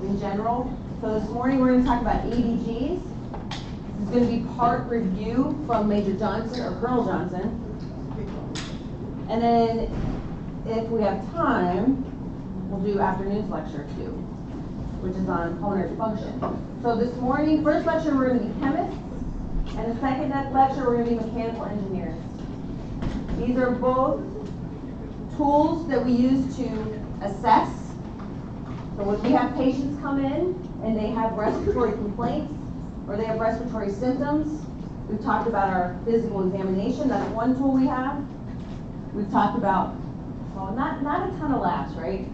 in general. So this morning we're going to talk about ABGs. This is going to be part review from Major Johnson or Colonel Johnson. And then if we have time, we'll do afternoon's lecture too, which is on pulmonary function. So this morning, first lecture we're going to be chemists, and the second lecture we're going to be mechanical engineers. These are both tools that we use to assess. So when we have patients come in and they have respiratory complaints or they have respiratory symptoms, we've talked about our physical examination. That's one tool we have. We've talked about, well, not a ton of labs, right?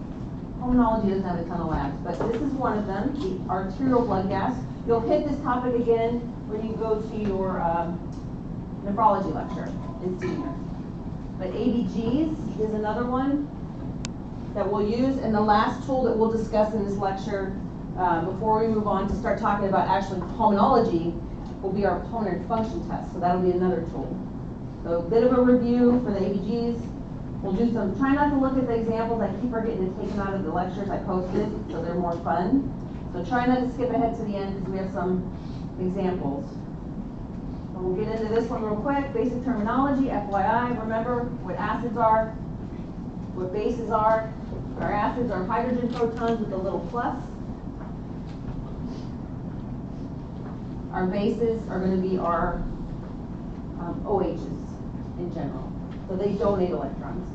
Pulmonology doesn't have a ton of labs, but this is one of them, the arterial blood gas. You'll hit this topic again when you go to your nephrology lecture in senior. But ABGs is another one that we'll use, and the last tool that we'll discuss in this lecture before we move on to start talking about actually pulmonology will be our pulmonary function test. So that'll be another tool. So a bit of a review for the ABGs. We'll do some, try not to look at the examples. I keep forgetting to take them out of the lectures I posted, so they're more fun. So try not to skip ahead to the end because we have some examples. So we'll get into this one real quick. Basic terminology, FYI. Remember what acids are, what bases are. Our acids are hydrogen protons with a little plus. Our bases are going to be our OHs in general. So they donate electrons.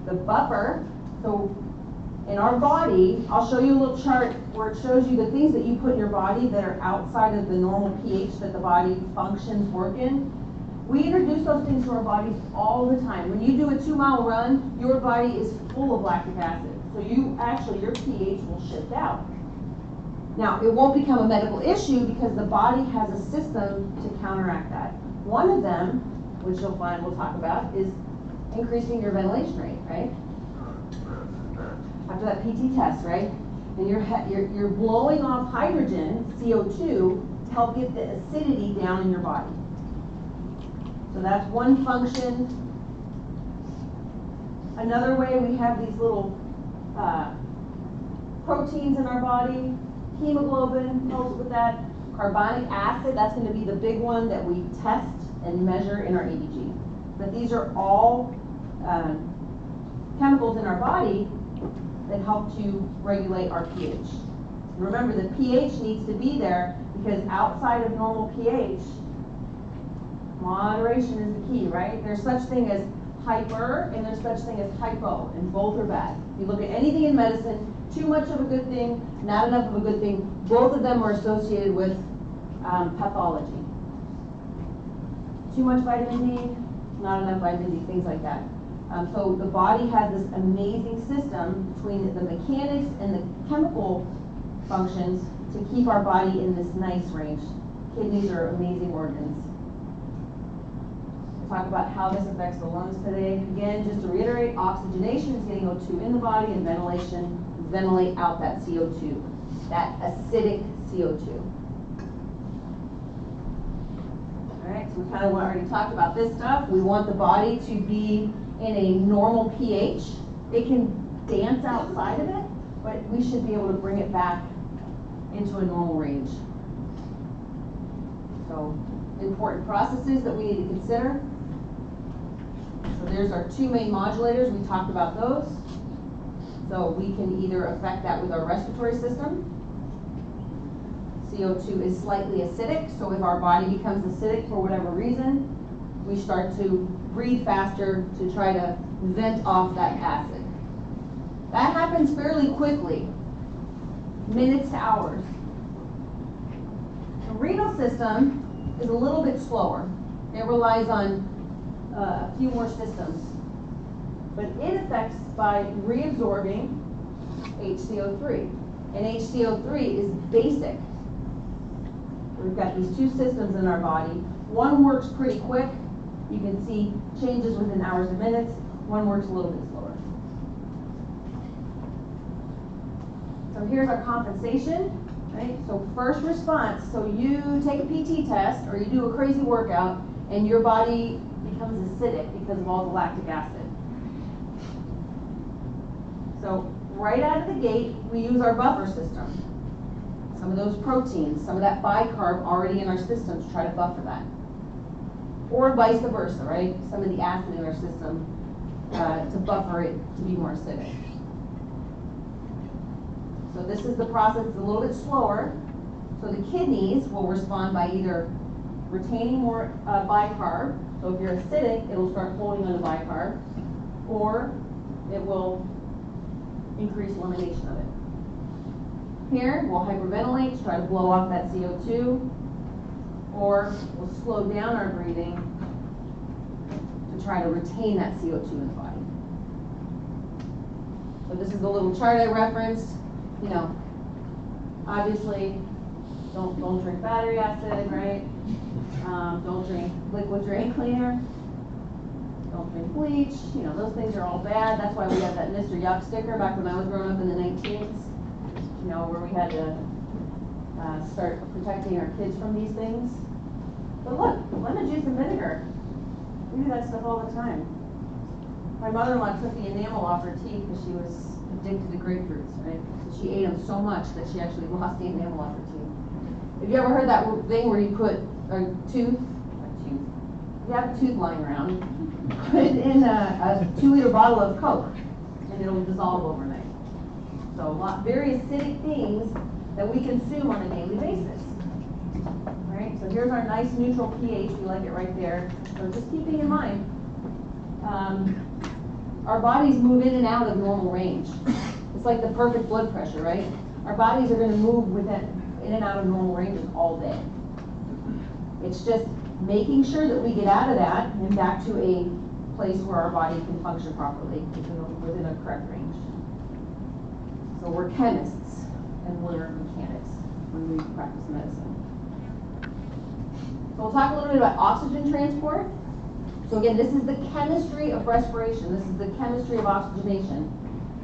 The buffer, so in our body, I'll show you a little chart where it shows you the things that you put in your body that are outside of the normal pH that the body functions, work in. We introduce those things to our bodies all the time. When you do a 2-mile run, your body is full of lactic acid. So your pH will shift out. Now, it won't become a medical issue because the body has a system to counteract that. One of them, which you'll find we'll talk about, is increasing your ventilation rate, right? After that PT test, right? And you're blowing off hydrogen, CO2, to help get the acidity down in your body. So that's one function. Another way, we have these little proteins in our body. Hemoglobin helps with that. Carbonic acid, that's going to be the big one that we test and measure in our ABG. But these are all chemicals in our body that help to regulate our pH. Remember, the pH needs to be there because outside of normal pH, moderation is the key, right? There's such thing as hyper and there's such thing as hypo, and both are bad. If you look at anything in medicine, too much of a good thing, not enough of a good thing, both of them are associated with pathology. Too much vitamin D, not enough vitamin D, things like that. So the body has this amazing system between the mechanics and the chemical functions to keep our body in this nice range. Kidneys are amazing organs. We'll talk about how this affects the lungs today. Again, just to reiterate, oxygenation is getting O2 in the body, and ventilation, ventilate out that CO2, that acidic CO2. All right, so we kind of already talked about this stuff. We want the body to be in a normal pH. It can dance outside of it, but we should be able to bring it back into a normal range. So, important processes that we need to consider. So there's our 2 main modulators. We talked about those. So we can either affect that with our respiratory system. CO2 is slightly acidic, so if our body becomes acidic for whatever reason, we start to breathe faster to try to vent off that acid. That happens fairly quickly, minutes to hours. The renal system is a little bit slower. It relies on a few more systems, but it affects by reabsorbing HCO3. And HCO3 is basic. We've got these 2 systems in our body. One works pretty quick. You can see changes within hours and minutes. One works a little bit slower. So here's our compensation, right? So first response, so you take a PT test or you do a crazy workout and your body becomes acidic because of all the lactic acid. So right out of the gate, we use our buffer system. Some of those proteins, some of that bicarb already in our system to try to buffer that. Or vice versa, right? Some of the acid in our system to buffer it to be more acidic. So this is the process. It's a little bit slower. So the kidneys will respond by either retaining more bicarb. So if you're acidic, it'll start holding on to bicarb, or it will increase elimination of it. Here, we'll hyperventilate to try to blow off that CO2, or we'll slow down our breathing to try to retain that CO2 in the body. So this is the little chart I referenced. You know, obviously, don't drink battery acid, right? Don't drink liquid drain cleaner. Don't drink bleach. You know, those things are all bad. That's why we had that Mr. Yuck sticker back when I was growing up in the 19s. You know, where we had to start protecting our kids from these things. But look, lemon juice and vinegar. We do that stuff all the time. My mother-in-law took the enamel off her teeth because she was addicted to grapefruits, right? So she ate them so much that she actually lost the enamel off her teeth. Have you ever heard that thing where you put a tooth, you have a tooth lying around, put it in a 2-liter bottle of Coke, and it'll dissolve overnight. So very acidic things that we consume on a daily basis. Right? So here's our nice neutral pH. We like it right there. So just keeping in mind, our bodies move in and out of normal range. It's like the perfect blood pressure, right? Our bodies are going to move in and out of normal ranges all day. It's just making sure that we get out of that and back to a place where our body can function properly within a correct range. So we're chemists and we're mechanics when we practice medicine. So we'll talk a little bit about oxygen transport. So again, this is the chemistry of respiration. This is the chemistry of oxygenation.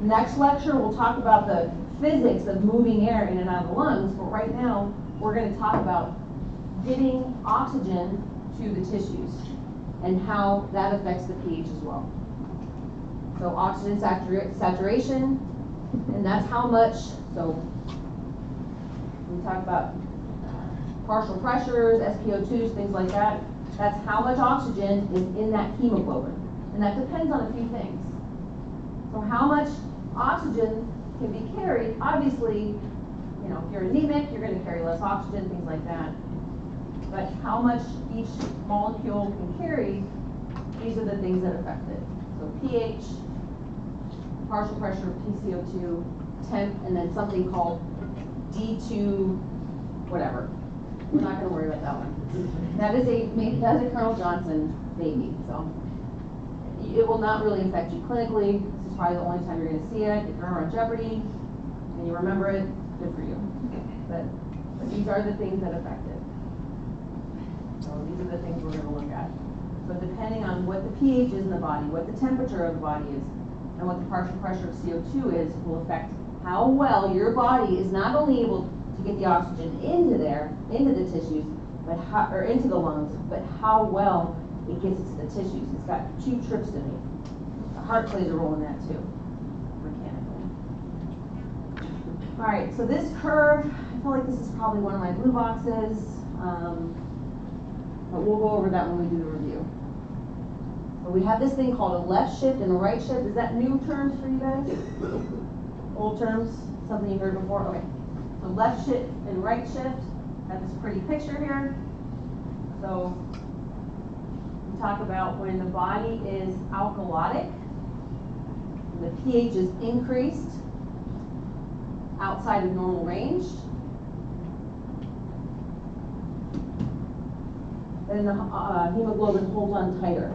Next lecture, we'll talk about the physics of moving air in and out of the lungs, but right now, we're going to talk about getting oxygen to the tissues and how that affects the pH as well. So oxygen saturation, and that's how much, so we talk about partial pressures, SpO2s, things like that. That's how much oxygen is in that hemoglobin. And that depends on a few things. So how much oxygen can be carried, obviously, you know, if you're anemic, you're going to carry less oxygen, things like that. But how much each molecule can carry, these are the things that affect it. So pH, partial pressure, PCO2, temp, and then something called D2, whatever. We're not going to worry about that one. That's a Colonel Johnson baby, so it will not really affect you clinically. This is probably the only time you're going to see it. If you're on Jeopardy and you remember it, good for you. But these are the things that affect it. So these are the things we're going to look at. So depending on what the pH is in the body, what the temperature of the body is, and what the partial pressure of CO2 is, will affect how well your body is not only able to get the oxygen into the tissues, but or into the lungs, but how well it gets it to the tissues. It's got 2 trips to make. The heart plays a role in that too, mechanically. All right, so this curve, I feel like this is probably one of my blue boxes, but we'll go over that when we do the review. But we have this thing called a left shift and a right shift. Is that new terms for you guys? Old terms? Something you've heard before? Okay. So left shift and right shift. Got this pretty picture here. So we talk about when the body is alkalotic, the pH is increased outside of normal range, and the hemoglobin holds on tighter.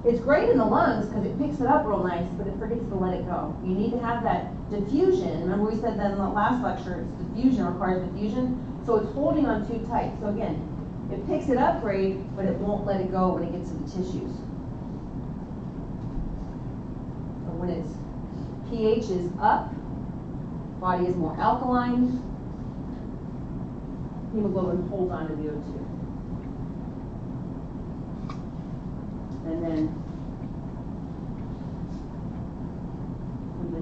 It's great in the lungs because it picks it up real nice, but it forgets to let it go. You need to have that diffusion. Remember we said that in the last lecture, it's diffusion requires diffusion. So it's holding on too tight. So again, it picks it up great, but it won't let it go when it gets to the tissues. So when its pH is up, body is more alkaline, hemoglobin holds on to the O2. And then when the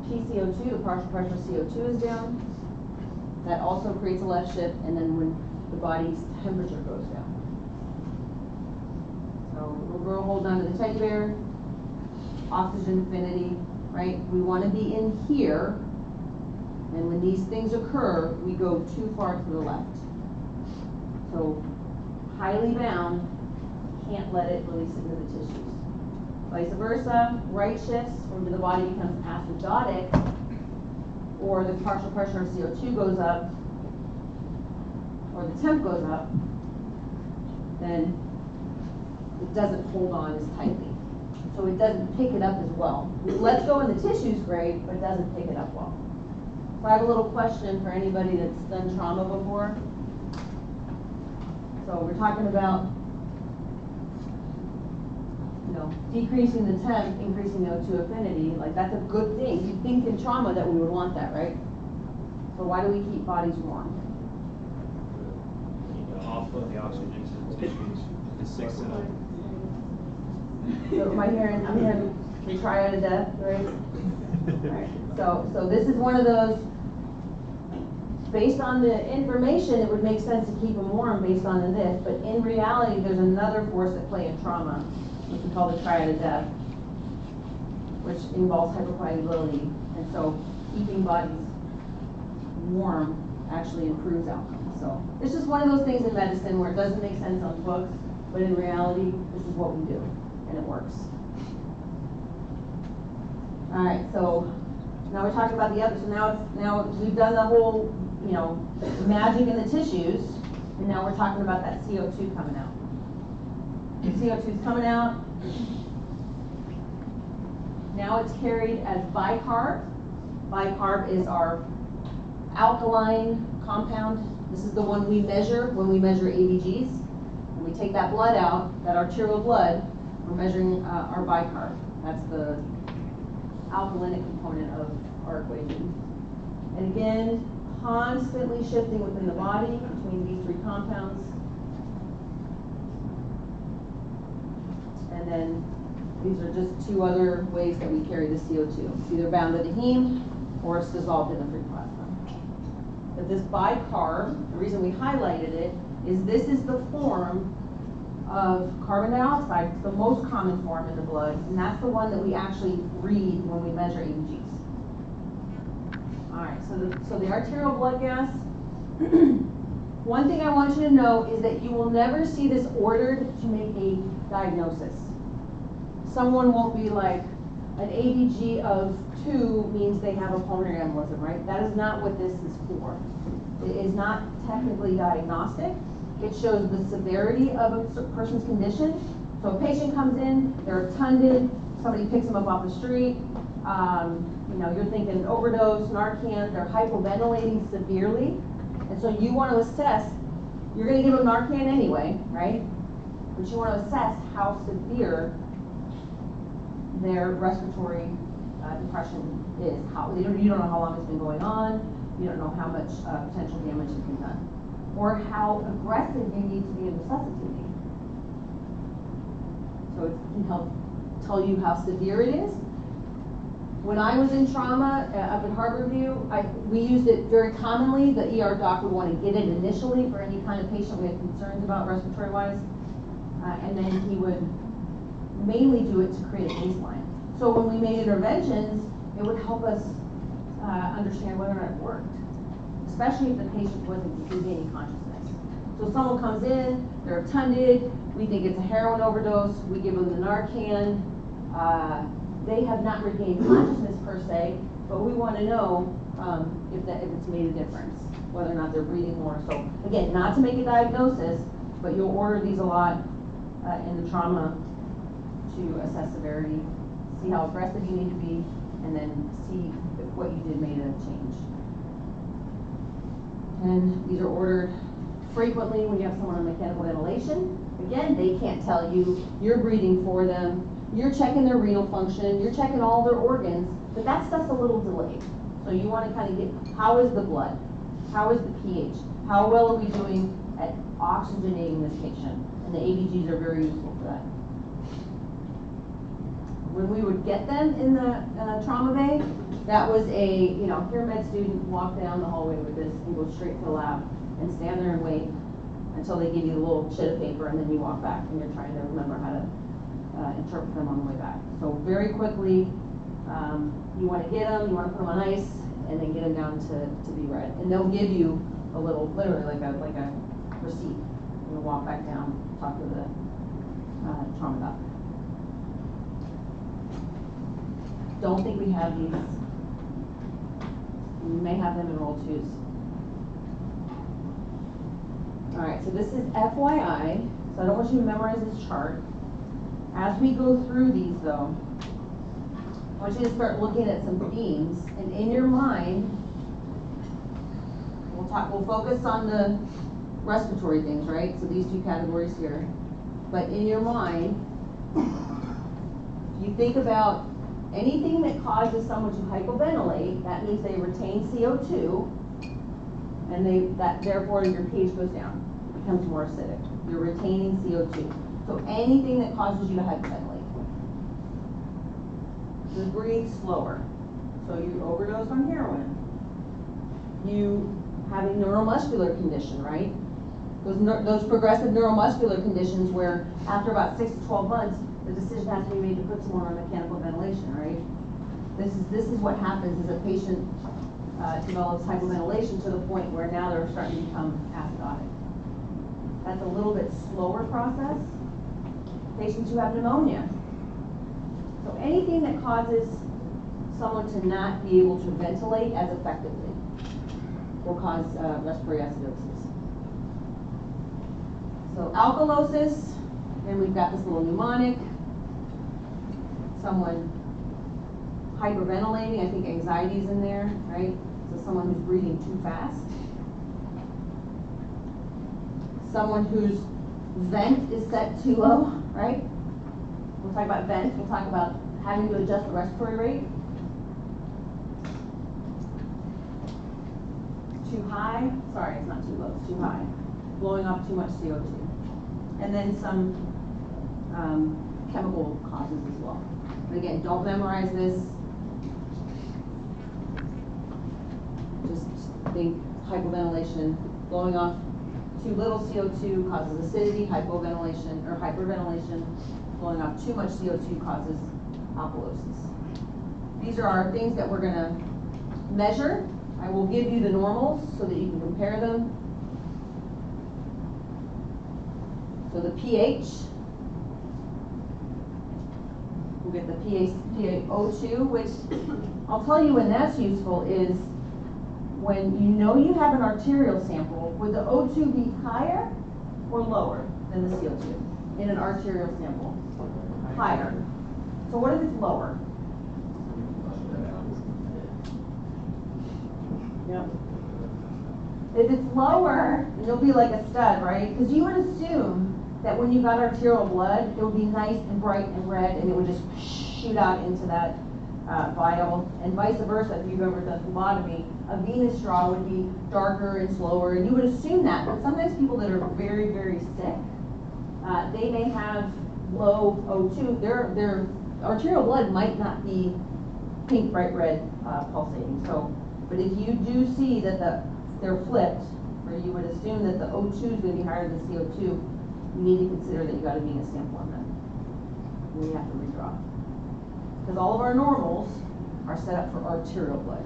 PCO2, the partial pressure of CO2 is down. That also creates a left shift, and then when the body's temperature goes down. So little girl holds on to the teddy bear, oxygen infinity, right? We want to be in here, and when these things occur, we go too far to the left. So highly bound, can't let it release into the tissues. Vice versa, right shifts, when the body becomes acidotic, or the partial pressure of CO2 goes up, or the temp goes up, then it doesn't hold on as tightly. So it doesn't pick it up as well. It lets go in the tissues great, but it doesn't pick it up well. So I have a little question for anybody that's done trauma before. So we're talking about, decreasing the temp, increasing the O2 affinity. Like, that's a good thing. You'd think in trauma that we would want that, right? So why do we keep bodies warm? Offload the oxygen to the tissues to 6 to 9. So I'm hearing the triad of death, right? Right. So this is one of those, based on the information, it would make sense to keep them warm based on this, but in reality, there's another force at play in trauma, which we call the triad of death, which involves hypercoagulability, and so keeping bodies warm actually improves outcomes. So it's just one of those things in medicine where it doesn't make sense on books, but in reality, this is what we do, and it works. All right, so now we're talking about the other. So now we've done the whole, magic in the tissues, and now we're talking about that CO2 coming out. The CO2 is coming out. Now it's carried as bicarb. Bicarb is our alkaline compound. This is the one we measure when we measure ABGs. When we take that blood out, that arterial blood, we're measuring our bicarb. That's the alkalinic component of our equation. And again, constantly shifting within the body between these three compounds. And then these are just two other ways that we carry the CO2. It's either bound to the heme or it's dissolved in the free plasma. But this bicarb, the reason we highlighted it, is this is the form of carbon dioxide. It's the most common form in the blood, and that's the one that we actually read when we measure ABGs. All right, so the arterial blood gas, one thing I want you to know is that you will never see this ordered to make a diagnosis. Someone won't be like, an ABG of 2 means they have a pulmonary embolism, right? That is not what this is for. It is not technically diagnostic. It shows the severity of a person's condition. So a patient comes in, they're tunded, somebody picks them up off the street, you're thinking overdose, Narcan, they're hypoventilating severely. And so you want to assess, you're going to give them Narcan anyway, right? But you want to assess how severe their respiratory depression is. You don't know how long it's been going on, you don't know how much potential damage has been done, or how aggressive you need to be in resuscitating. So it can help tell you how severe it is. When I was in trauma up at Harborview, we used it very commonly. The ER doc would want to get it initially for any kind of patient we had concerns about respiratory-wise, and then he would mainly do it to create a baseline. So when we made interventions, it would help us understand whether or not it worked, especially if the patient wasn't regaining consciousness. So someone comes in, they're tunded, we think it's a heroin overdose, we give them the Narcan, they have not regained consciousness per se, but we want to know if it's made a difference, whether or not they're breathing more. So again, not to make a diagnosis, but you'll order these a lot in the trauma to assess severity, see how aggressive you need to be, and then see if what you did made a change. And these are ordered frequently when you have someone on mechanical ventilation. Again, they can't tell you, you're breathing for them, you're checking their renal function, you're checking all their organs, but that stuff's a little delayed. So you want to kind of get, how is the blood? How is the pH? How well are we doing at oxygenating this patient? And the ABGs are very useful for that. when we would get them in the trauma bay, that was a, here med student, walk down the hallway with this and go straight to the lab and stand there and wait until they give you the little sheet of paper, and then you walk back and you're trying to remember how to interpret them on the way back. So very quickly, you want to get them, you want to put them on ice, and then get them down to be read. And they'll give you a little, literally like a receipt. You'll walk back down, talk to the trauma doc. Don't think we have these. We may have them in roll twos. All right, so this is FYI, so I don't want you to memorize this chart. As we go through these though, I want you to start looking at some themes, and in your mind, we'll focus on the respiratory things, right? So these two categories here. But in your mind, you think about anything that causes someone to hypoventilate, that means they retain CO2, and therefore your pH goes down, becomes more acidic. You're retaining CO2. So anything that causes you to hypoventilate. You breathe slower. So you overdose on heroin. You have a neuromuscular condition, right? Those progressive neuromuscular conditions where after about 6 to 12 months, the decision has to be made to put someone on mechanical ventilation, right? This is what happens is a patient develops hypoventilation to the point where now they're starting to become acidotic. That's a little bit slower process. Patients who have pneumonia. So anything that causes someone to not be able to ventilate as effectively will cause respiratory acidosis. So alkalosis, and we've got this little mnemonic. Someone hyperventilating, I think anxiety is in there, right? So someone who's breathing too fast. Someone whose vent is set too low, right? We'll talk about vent, we'll talk about having to adjust the respiratory rate. Too high, sorry, it's not too low, it's too high. Blowing off too much CO2. And then some chemical causes as well. But again, don't memorize this. Just think hypoventilation, blowing off too little CO2 causes acidity, hypoventilation or hyperventilation, blowing off too much CO2 causes alkalosis. These are our things that we're going to measure. I will give you the normals so that you can compare them. So the pH, we'll get the PaO2, which I'll tell you when that's useful is when you know you have an arterial sample, would the O2 be higher or lower than the CO2 in an arterial sample? Higher. So what if it's lower? Yep. If it's lower, you'll be like a stud, right? Because you would assume that when you got arterial blood, it would be nice and bright and red, and it would just shoot out into that vial, and vice versa. If you've ever done phlebotomy, a venous draw would be darker and slower, and you would assume that. But sometimes people that are very, very sick, they may have low O2. Their arterial blood might not be pink, bright red, pulsating. So, but if you do see that they're flipped, where you would assume that the O2 is going to be higher than CO2, you need to consider that you got a venous sample on them. And you have to redraw. Because all of our normals are set up for arterial blood.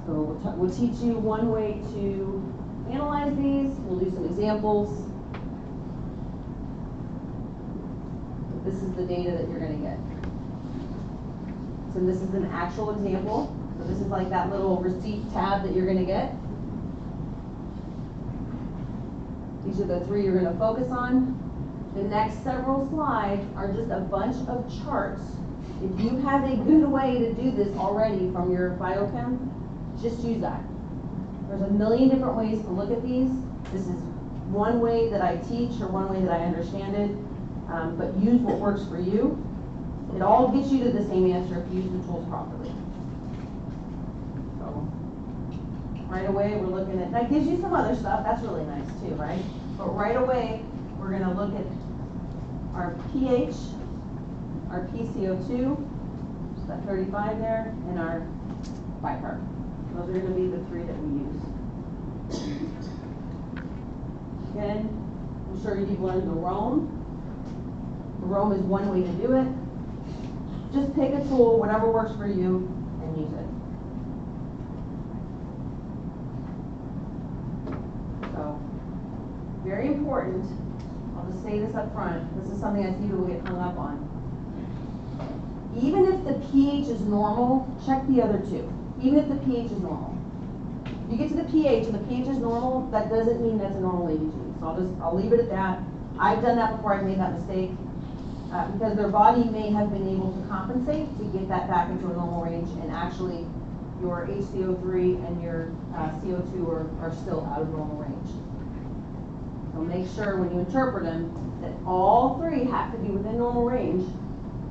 So we'll teach you one way to analyze these. We'll do some examples. This is the data that you're going to get. So this is an actual example. So this is like that little receipt tab that you're going to get. These are the three you're going to focus on. The next several slides are just a bunch of charts. If you have a good way to do this already from your biochem, just use that. There's a million different ways to look at these. This is one way that I teach or one way that I understand it, but use what works for you. It all gets you to the same answer if you use the tools properly. So right away we're looking at, that gives you some other stuff, that's really nice too, right? But right away we're going to look at our pH, our PCO2, that 35 there, and our bicarb. Those are going to be the three that we use. Again, I'm sure you've learned the roam. The roam is one way to do it. Just pick a tool, whatever works for you, and use it. So, very important. I'll just say this up front. This is something I see people get hung up on. Even if the pH is normal, check the other two. Even if the pH is normal. If you get to the pH and the pH is normal, that doesn't mean that's a normal ABG. So I'll leave it at that. I've done that before. I've made that mistake. Because their body may have been able to compensate to get that back into a normal range, and actually your HCO3 and your CO2 are still out of normal range. So make sure when you interpret them that all three have to be within normal range,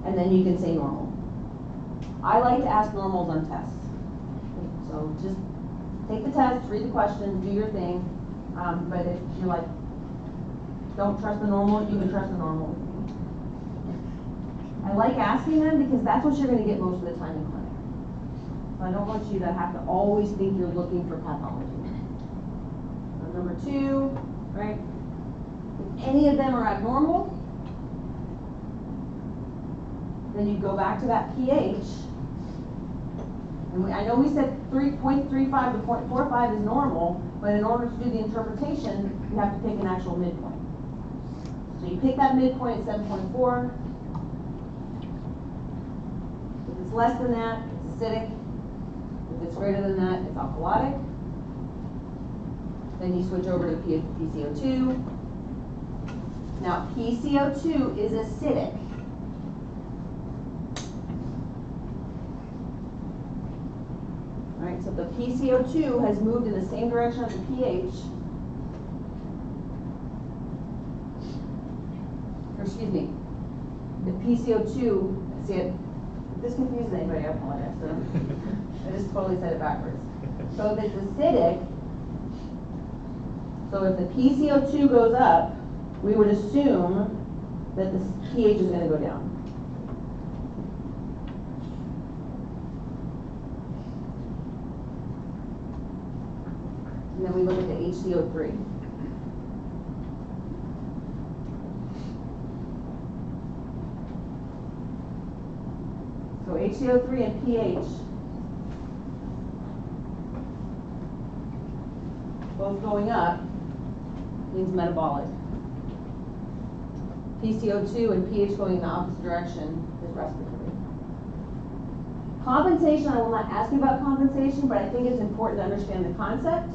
and then you can say normal. I like to ask normals on tests. So just take the test, read the questions, do your thing, but if you're like, don't trust the normal, you can trust the normal. I like asking them because that's what you're going to get most of the time in clinic. So I don't want you to have to always think you're looking for pathology. So number 2, right? If any of them are abnormal, then you go back to that pH. And I know we said 3.35 to 0.45 is normal, but in order to do the interpretation, you have to pick an actual midpoint. So you pick that midpoint at 7.4. If it's less than that, it's acidic. If it's greater than that, it's alkalotic. Then you switch over to PCO2. Now, PCO2 is acidic. All right, so the PCO2 has moved in the same direction as the pH. Or excuse me, the PCO2, see it, if this confuses anybody, I apologize. So I just totally said it backwards. So if it's acidic, so if the PCO2 goes up, we would assume that the pH is going to go down. And then we look at the HCO3. So HCO3 and pH both going up means metabolic. PCO2 and pH going in the opposite direction is respiratory. Compensation, I will not ask you about compensation, but I think it's important to understand the concept.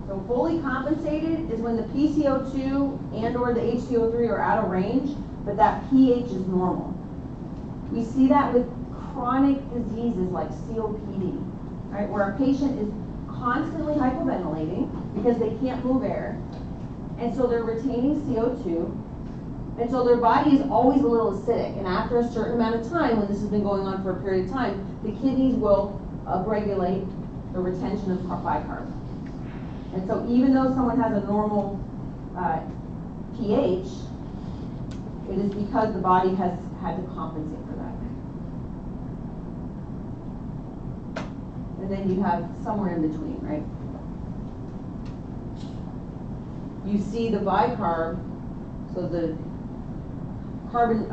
So fully compensated is when the PCO2 and or the HCO3 are out of range, but that pH is normal. We see that with chronic diseases like COPD, right, where a patient is constantly hypoventilating because they can't move air, and so they're retaining CO2, and so their body is always a little acidic, and after a certain amount of time, when this has been going on for a period of time, the kidneys will upregulate the retention of bicarb. And so even though someone has a normal pH, it is because the body has had to compensate for that. And then you have somewhere in between, right? You see the bicarb, so the carbon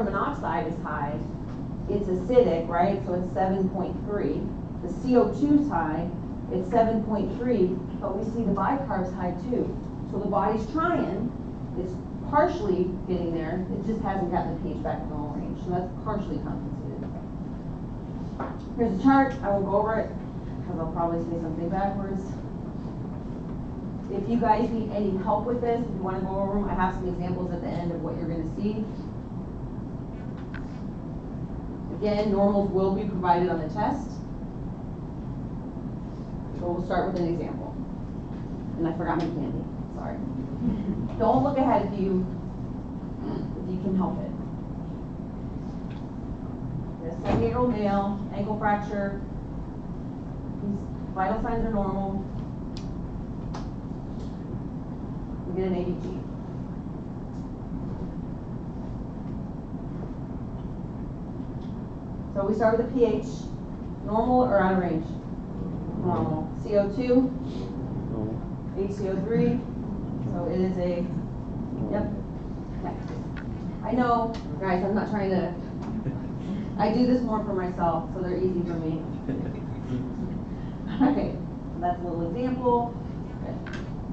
monoxide is high. It's acidic, right? So it's 7.3. The CO2 is high. It's 7.3, but we see the bicarb's high too. So the body's trying. It's partially getting there. It just hasn't gotten the pH back to normal range. So that's partially compensated. Here's a chart. I won't go over it because I'll probably say something backwards. If you guys need any help with this, if you want to go over them, I have some examples at the end of what you're going to see. Again, normals will be provided on the test. So we'll start with an example. And I forgot my candy. Sorry. Don't look ahead if you can help it. A 78-year-old male, ankle fracture. His vital signs are normal. We get an ABG. So we start with the pH, normal or out of range? Normal. CO2, HCO3, so it is a, yep. Okay. I know, guys, I'm not trying to, I do this more for myself, so they're easy for me. Okay, so that's a little example. Good.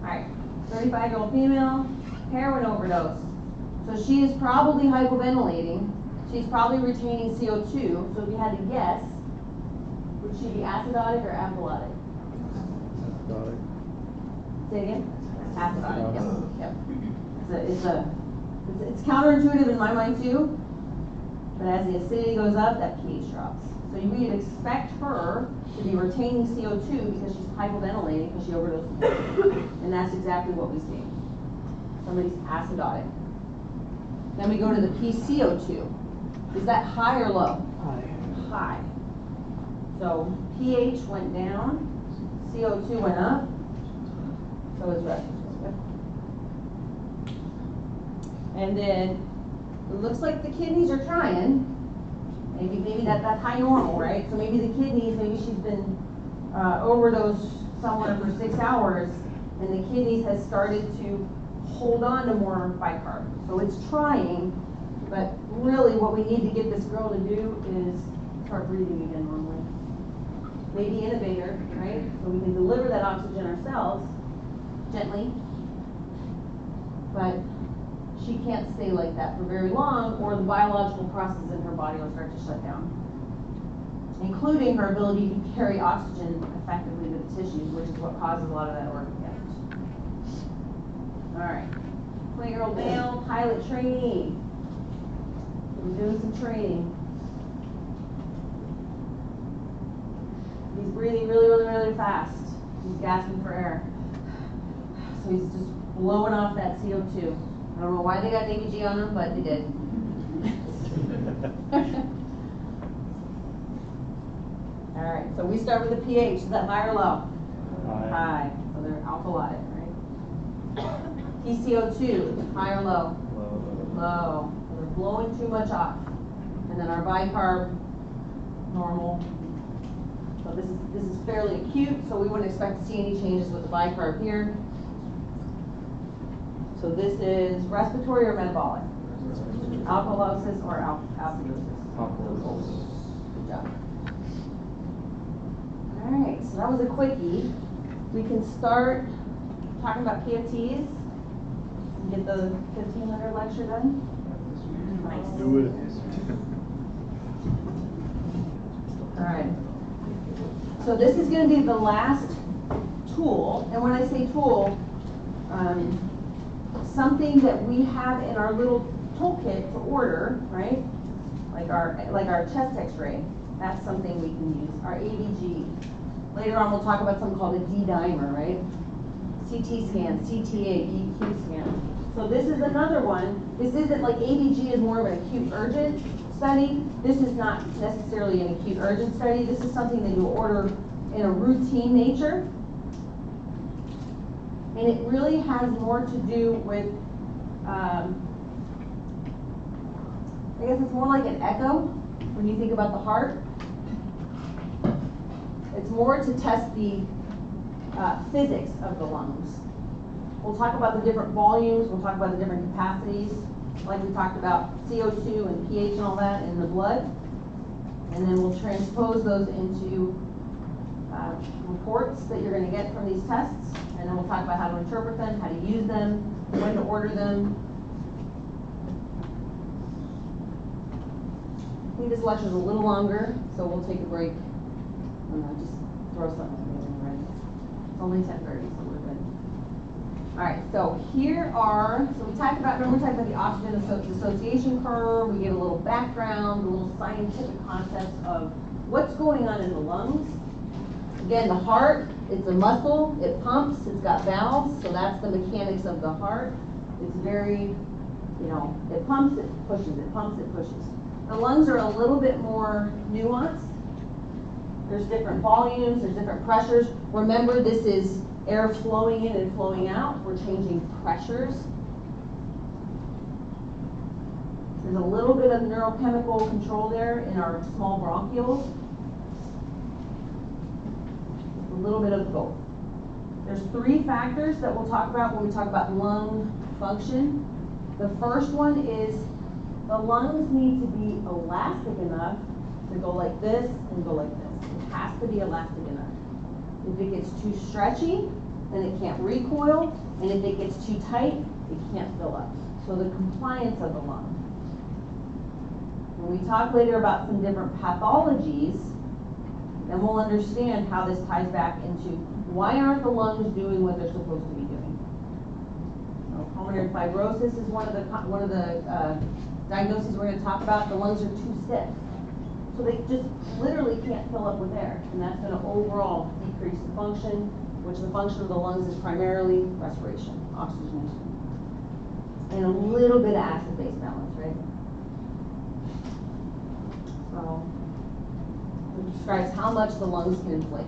All right, 35-year-old female, heroin overdose. So she is probably hypoventilating. She's probably retaining CO2. So if you had to guess, would she be acidotic or alkalotic? Acidotic. Say again? Acidotic. Yep. Yep. It's counterintuitive in my mind too. But as the acidity goes up, that pH drops. So you would expect her to be retaining CO2 because she's hypoventilating because she overdosed. And that's exactly what we see. Somebody's acidotic. Then we go to the PCO2. Is that high or low? High. High. So pH went down, CO2 went up, so it's respiratory. And then it looks like the kidneys are trying. Maybe that's high normal, right? So maybe the kidneys, maybe she's been overdosed somewhere for 6 hours, and the kidneys has started to hold on to more bicarb. So it's trying, but really what we need to get this girl to do is start breathing again normally. Maybe intubator, right? So we can deliver that oxygen ourselves, gently, but she can't stay like that for very long, or the biological processes in her body will start to shut down, including her ability to carry oxygen effectively to the tissues, which is what causes a lot of that organ damage. All right, 20-year-old male, pilot trainee. We're doing some training. He's breathing really, really, really fast. He's gasping for air. So he's just blowing off that CO2. I don't know why they got ABG on him, but they did. All right, so we start with the pH. Is that high or low? High. So they're alkalotic, right? PCO2, high or low? Low. So they're blowing too much off. And then our bicarb, normal. So this is fairly acute, so we wouldn't expect to see any changes with the bicarb here. So this is respiratory or metabolic? Alkalosis or acidosis? Alkalosis. Good job. All right, so that was a quickie. We can start talking about PFTs and get the 1500 lecture done. Nice. Do it. All right. So this is going to be the last tool, and when I say tool, something that we have in our little toolkit to order, right? Like our chest X-ray. That's something we can use. Our ABG. Later on, we'll talk about something called a D-dimer, right? CT scan, CTA, EQ scan. So this is another one. This isn't like ABG is more of an acute urgent study. This is not necessarily an acute urgent study. This is something that you order in a routine nature. And it really has more to do with, I guess it's more like an echo when you think about the heart. It's more to test the physics of the lungs. We'll talk about the different volumes, we'll talk about the different capacities, like we talked about CO2 and pH and all that in the blood. And then we'll transpose those into reports that you're going to get from these tests. And then we'll talk about how to interpret them, how to use them, when to order them. I think this lecture is a little longer, so we'll take a break. I don't know, just throw something in there. It's only 10:30, so we're good. All right, so here are, so we talked about, remember we talked about the oxygen dissociation curve. We gave a little background, a little scientific concepts of what's going on in the lungs. Again, the heart, it's a muscle, it pumps, it's got valves, so that's the mechanics of the heart. It's very, it pumps, it pushes, it pumps, it pushes. The lungs are a little bit more nuanced. There's different volumes, there's different pressures. Remember, this is air flowing in and flowing out. We're changing pressures. There's a little bit of neurochemical control there in our small bronchioles. A little bit of both. There's 3 factors that we'll talk about when we talk about lung function. The first one is the lungs need to be elastic enough to go like this and go like this. It has to be elastic enough. If it gets too stretchy, then it can't recoil, and if it gets too tight, it can't fill up. So the compliance of the lung. When we talk later about some different pathologies, then we'll understand how this ties back into why aren't the lungs doing what they're supposed to be doing. So pulmonary fibrosis is one of the diagnoses we're going to talk about. The lungs are too stiff. So they just literally can't fill up with air, and that's going to overall decrease the function, which the function of the lungs is primarily respiration, oxygenation, and a little bit of acid-base balance, right? So it describes how much the lungs can inflate.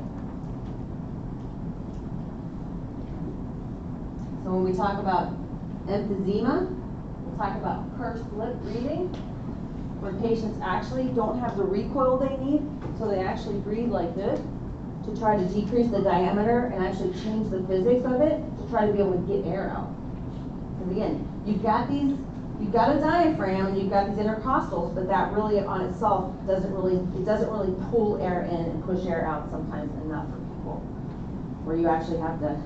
So when we talk about emphysema, we'll talk about pursed lip breathing, where patients actually don't have the recoil they need, so they actually breathe like this to try to decrease the diameter and actually change the physics of it to try to be able to get air out. Because again, you've got a diaphragm and you've got these intercostals, but that really on itself doesn't really pull air in and push air out sometimes enough for people, where you actually have to,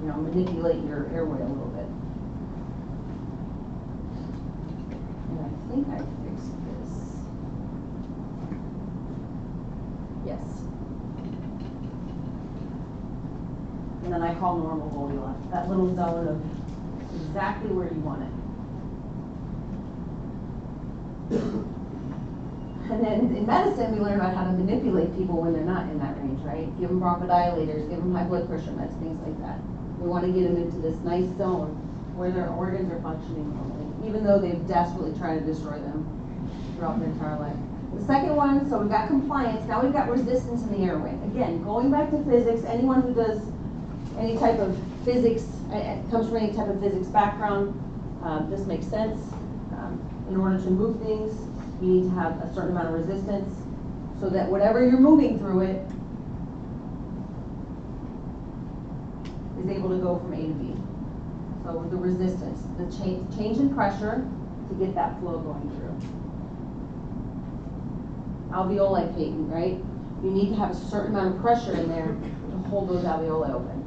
manipulate your airway a little bit. And I think I fixed this. Yes. And then I call normal volula, that little zone of exactly where you want it. And then in medicine, we learn about how to manipulate people when they're not in that range, right? Give them bronchodilators, give them high blood pressure meds, things like that. We want to get them into this nice zone where their organs are functioning normally, even though they've desperately tried to destroy them throughout their entire life. The second one, so we've got compliance, now we've got resistance in the airway. Again, going back to physics, anyone who does any type of physics, comes from any type of physics background, this makes sense. In order to move things, you need to have a certain amount of resistance so that whatever you're moving through it is able to go from A to B. So the resistance, the change in pressure to get that flow going through. Alveoli patent, right? You need to have a certain amount of pressure in there to hold those alveoli open.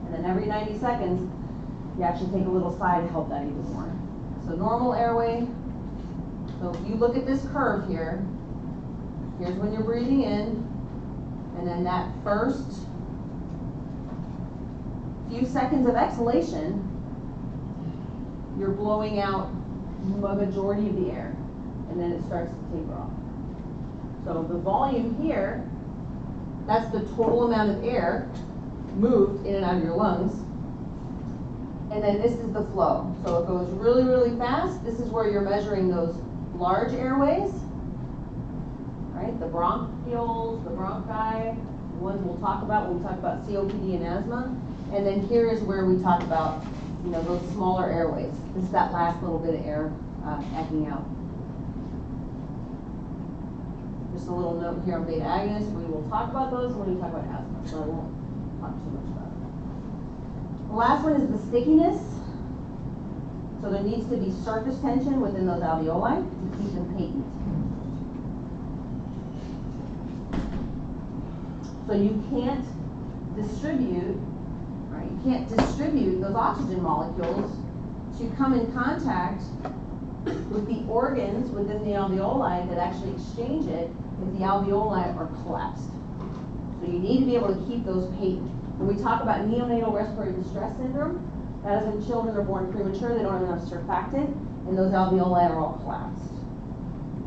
And then every 90 seconds, you actually take a little sigh to help that even more. So normal airway. So if you look at this curve here, here's when you're breathing in, and then that first few seconds of exhalation, you're blowing out the majority of the air, and then it starts to taper off. So the volume here, that's the total amount of air moved in and out of your lungs. And then this is the flow. So it goes really, really fast. This is where you're measuring those large airways, right? The bronchioles, the bronchi, the ones we'll talk about when we talk about COPD and asthma. And then here is where we talk about, those smaller airways. This is that last little bit of air acting out. Just a little note here on beta agonists. We will talk about those when we talk about asthma, so I won't talk too much about it. The last one is the stickiness. So there needs to be surface tension within those alveoli to keep them patent. So you can't distribute, right? You can't distribute those oxygen molecules to come in contact with the organs within the alveoli that actually exchange it if the alveoli are collapsed. So you need to be able to keep those patent. When we talk about neonatal respiratory distress syndrome, that is when children are born premature, they don't have enough surfactant, and those alveoli are all collapsed.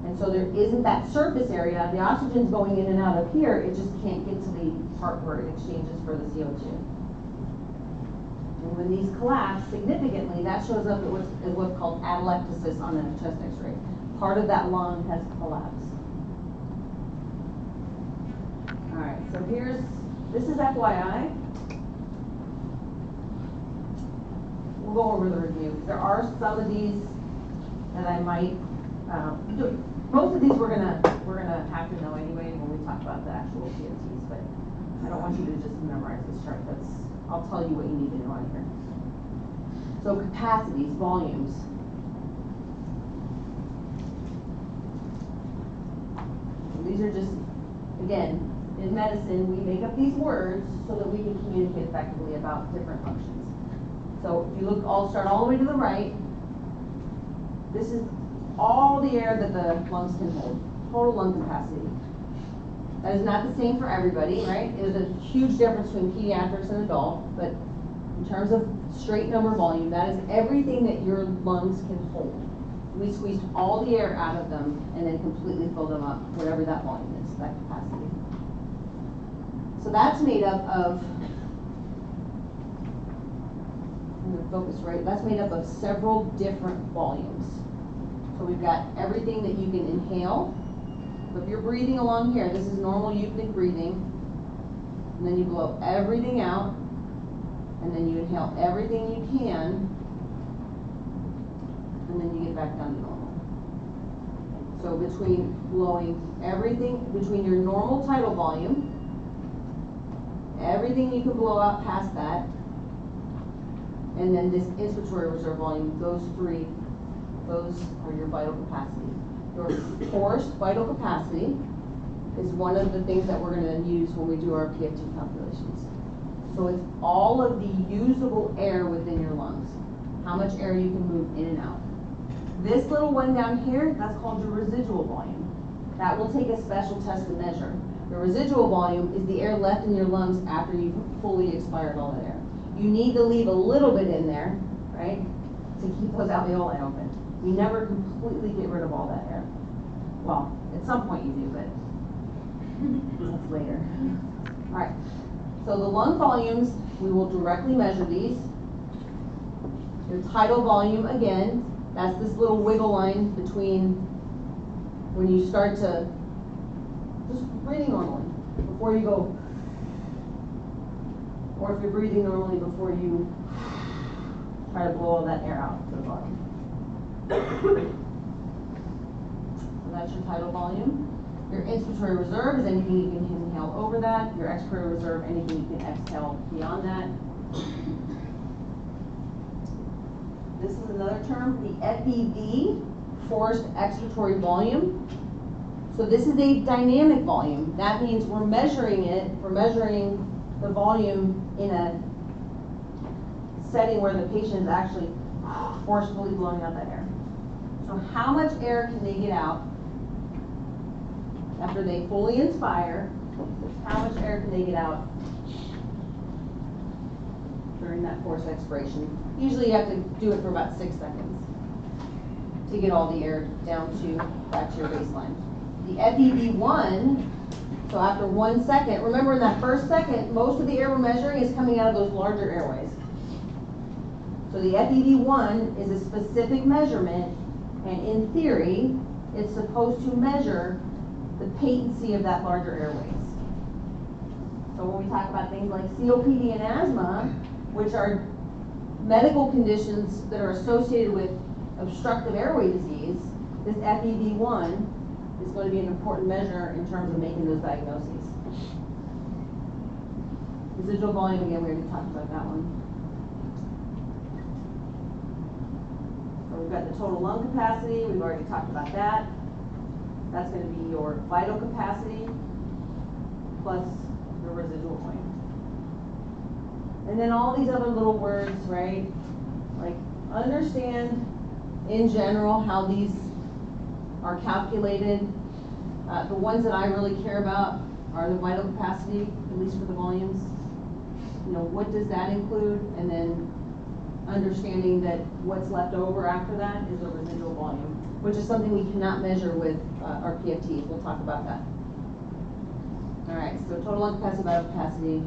And so there isn't that surface area, the oxygen's going in and out of here, it just can't get to the part where it exchanges for the CO2. And when these collapse significantly, that shows up as what's called atelectasis on a chest x-ray. Part of that lung has collapsed. All right, so this is FYI. We'll go over the review. There are some of these that I might Most of these we're gonna have to know anyway when we talk about the actual PFTs, but I don't want you to just memorize this chart. I'll tell you what you need to know on here. So capacities, volumes. So these are just, again, in medicine, we make up these words so that we can communicate effectively about different functions. So if you look, start all the way to the right, this is all the air that the lungs can hold, total lung capacity. That is not the same for everybody, right? There's a huge difference between pediatrics and adult, but in terms of straight number volume, that is everything that your lungs can hold. We squeezed all the air out of them and then completely filled them up, whatever that volume is, that capacity. So that's made up of, I'm going to focus right, that's made up of several different volumes. So we've got everything that you can inhale. So if you're breathing along here, this is normal eupnic breathing. And then you blow everything out. And then you inhale everything you can. And then you get back down to normal. So between blowing everything, between your normal tidal volume, everything you can blow out past that, and then this inspiratory reserve volume, those three, those are your vital capacity. Your forced vital capacity is one of the things that we're going to use when we do our PFT calculations. So it's all of the usable air within your lungs, how much air you can move in and out. This little one down here, that's called your residual volume. That will take a special test to measure. The residual volume is the air left in your lungs after you've fully expired all that air. You need to leave a little bit in there, right, to keep those alveoli open. You never completely get rid of all that air. Well, at some point you do, but that's later. All right, so the lung volumes, we will directly measure these. Your tidal volume, again, that's this little wiggle line between when you start to just breathing normally, before you go, or if you're breathing normally before you try to blow all that air out to the bottom. So that's your tidal volume. Your inspiratory reserve is anything you can inhale over that. Your expiratory reserve, anything you can exhale beyond that. This is another term, the FEV, forced expiratory volume. So this is a dynamic volume. That means we're measuring it, we're measuring the volume in a setting where the patient is actually forcefully blowing out that air. So how much air can they get out after they fully inspire? How much air can they get out during that forced expiration? Usually you have to do it for about 6 seconds to get all the air down to back to your baseline. The FEV1, so after 1 second, remember in that first second, most of the air we're measuring is coming out of those larger airways. So the FEV1 is a specific measurement, and in theory, it's supposed to measure the patency of that larger airways. So when we talk about things like COPD and asthma, which are medical conditions that are associated with obstructive airway disease, this FEV1 is going to be an important measure in terms of making those diagnoses. Residual volume, again, we already talked about that one. So we've got the total lung capacity, we've already talked about that. That's going to be your vital capacity plus the residual volume. And then all these other little words, right? Like, understand in general how these are calculated. The ones that I really care about are the vital capacity, at least for the volumes. You know, what does that include? And then understanding that what's left over after that is the residual volume, which is something we cannot measure with our PFTs. We'll talk about that. All right, so total lung capacity, vital capacity.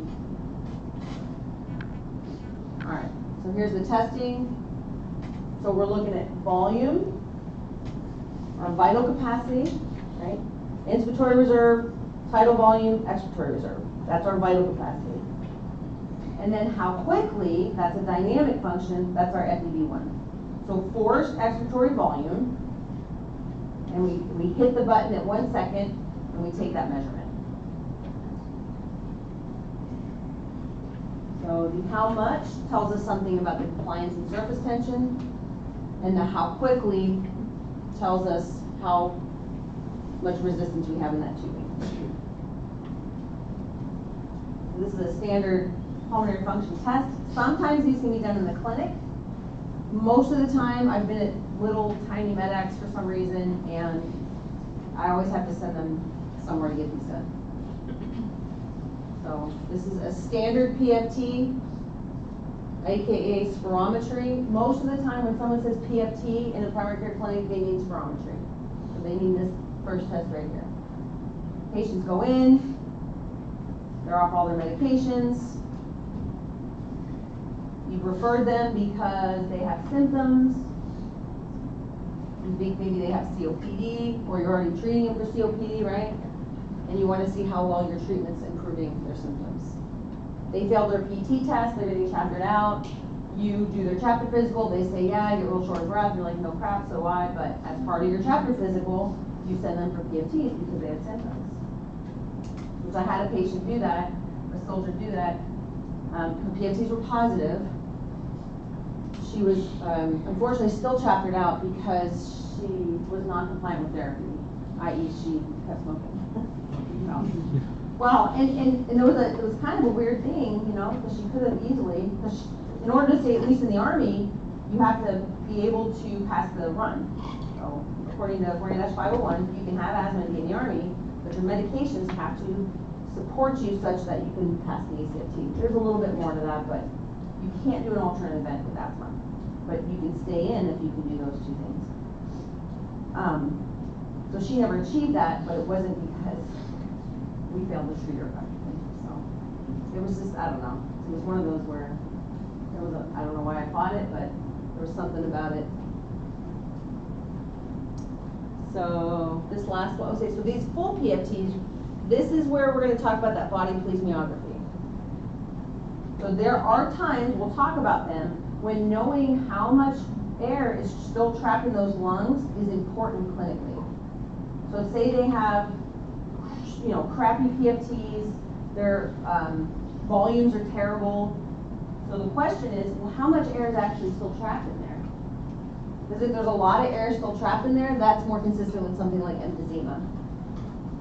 All right, so here's the testing. So we're looking at volume, our vital capacity, right? Inspiratory reserve, tidal volume, expiratory reserve. That's our vital capacity. And then how quickly, that's a dynamic function, that's our FEV1. So forced expiratory volume And we hit the button at 1 second, and we take that measurement. So the how much tells us something about the compliance and surface tension, and the how quickly tells us how much resistance we have in that tubing. This is a standard pulmonary function test. Sometimes these can be done in the clinic. Most of the time, I've been at little tiny med-ex for some reason, and I always have to send them somewhere to get these done. So this is a standard PFT, aka spirometry. Most of the time when someone says PFT in a primary care clinic, they mean spirometry. So they mean this first test right here. Patients go in, they're off all their medications. You've referred them because they have symptoms. You think maybe they have COPD, or you're already treating them for COPD, right? And you want to see how well your treatment's improving their symptoms. They failed their PT test, they're getting chaptered out. You do their chapter physical, they say, yeah, I get real short of breath. You're like, no crap, so why? But as part of your chapter physical, you send them for PFTs because they had symptoms. Which I had a patient do that, a soldier do that. Her PFTs were positive. She was unfortunately still chaptered out because she was not compliant with therapy, i.e. she kept smoking. Well, and it was kind of a weird thing, you know, because she could have easily, because in order to stay at least in the Army, you have to be able to pass the run. So according to 49-501, you can have asthma and be in the Army, but your medications have to support you such that you can pass the ACFT. There's a little bit more to that, but you can't do an alternate event with asthma. But you can stay in if you can do those two things. So she never achieved that, but it wasn't because we failed to treat her effectively. So it was just, I don't know. It was one of those where there was I don't know why I fought it, but there was something about it. So this last one, okay, so these full PFTs, this is where we're going to talk about that body plesiomography. So there are times, we'll talk about them, when knowing how much air is still trapped in those lungs is important clinically. So say they have, you know, crappy PFTs, their volumes are terrible. So the question is, well, how much air is actually still trapped in there? Because if there's a lot of air still trapped in there, that's more consistent with something like emphysema.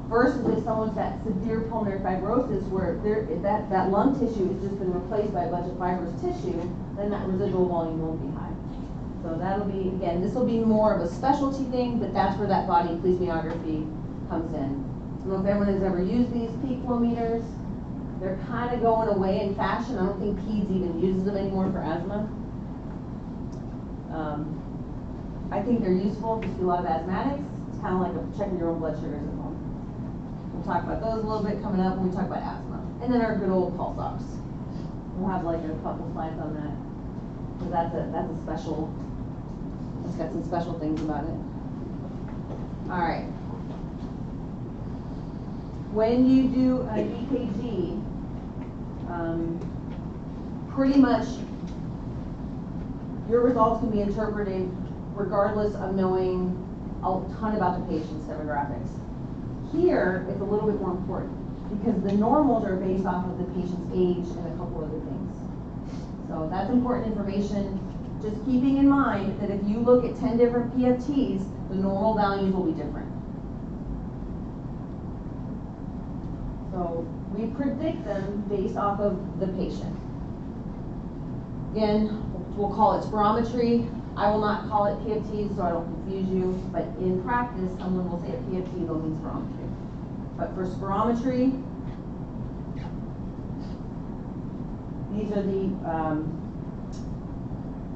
Versus if someone's got severe pulmonary fibrosis where that lung tissue has just been replaced by a bunch of fibrous tissue, then that residual volume won't be high. So that'll be, again, this will be more of a specialty thing, but that's where that body plesiomography comes in. I don't know if everyone has ever used these peak flow meters. They're kind of going away in fashion. I don't think PEDS even uses them anymore for asthma. I think they're useful to see a lot of asthmatics. It's kind of like checking your own blood sugars at home. We'll talk about those a little bit coming up when we talk about asthma. And then our good old pulse ox. We'll have like a couple slides on that. Because that's a special, it's got some special things about it. All right. When you do an EKG, pretty much your results can be interpreted regardless of knowing a ton about the patient's demographics. Here, it's a little bit more important because the normals are based off of the patient's age and a couple other things. So that's important information. Just keeping in mind that if you look at 10 different PFTs, the normal values will be different. So we predict them based off of the patient. Again, we'll call it spirometry. I will not call it PFT so I don't confuse you, but in practice, someone will say a PFT, they'll mean spirometry. But for spirometry, these are the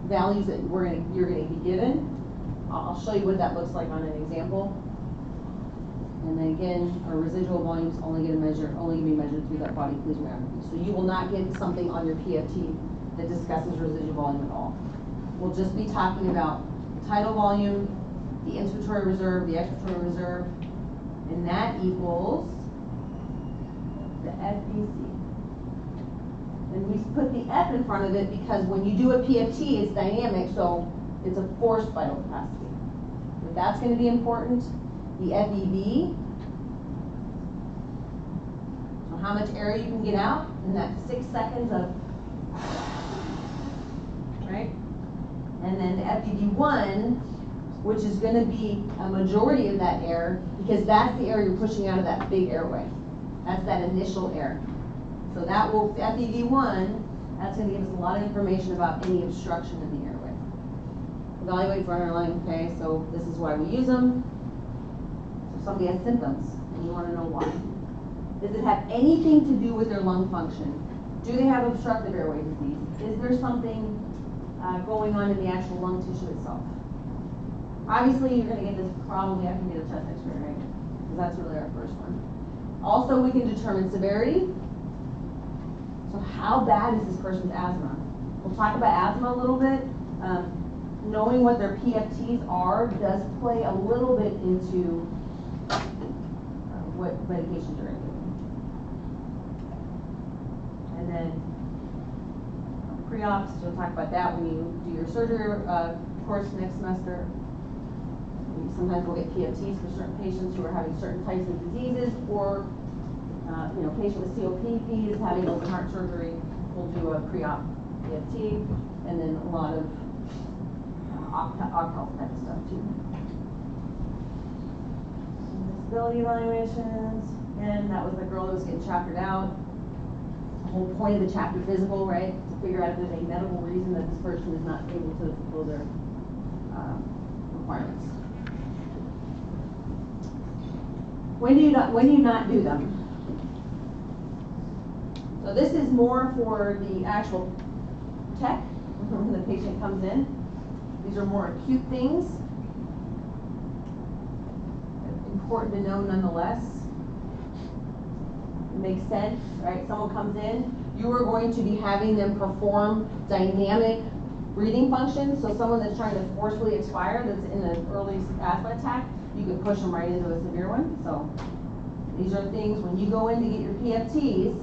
values that you're going to be given. I'll show you what that looks like on an example. And then again, our residual volumes only going to be measured through that body plesiomography. So you will not get something on your PFT that discusses residual volume at all. We'll just be talking about the tidal volume, the inspiratory reserve, the expiratory reserve, and that equals the FBC. And we put the F in front of it because when you do a PFT, it's dynamic, so it's a forced vital capacity. But that's going to be important. the FEV, so how much air you can get out in that 6 seconds of, right? And then the FEV1, which is going to be a majority of that air, because that's the air you're pushing out of that big airway. That's that initial air. So that will, FEV1, that's going to give us a lot of information about any obstruction in the airway. Evaluate for underlying, okay, so this is why we use them. So somebody has symptoms, and you want to know why. Does it have anything to do with their lung function? Do they have obstructive airway disease? Is there something going on in the actual lung tissue itself? Obviously, you're going to get this probably after you get a chest x-ray, right? Because that's really our first one. Also, we can determine severity. So how bad is this person's asthma? We'll talk about asthma a little bit. Knowing what their PFTs are does play a little bit into what medications you're going to give them. And then pre-ops, you'll talk about that when you do your surgery course next semester. Sometimes we'll get PFTs for certain patients who are having certain types of diseases, or patient with COPD is having open heart surgery. We'll do a pre-op PFT, and then a lot of opt-health type of stuff too. Disability evaluations, and that was the girl that was getting chaptered out. The whole point of the chapter physical, right? To figure out if there's a medical reason that this person is not able to fulfill their requirements. When do you not do them? So this is more for the actual tech when the patient comes in. These are more acute things. Important to know nonetheless. It makes sense, right? Someone comes in, you are going to be having them perform dynamic breathing functions. So someone that's trying to forcefully expire, that's in an early asthma attack, you could push them right into a severe one. So these are things when you go in to get your PFTs,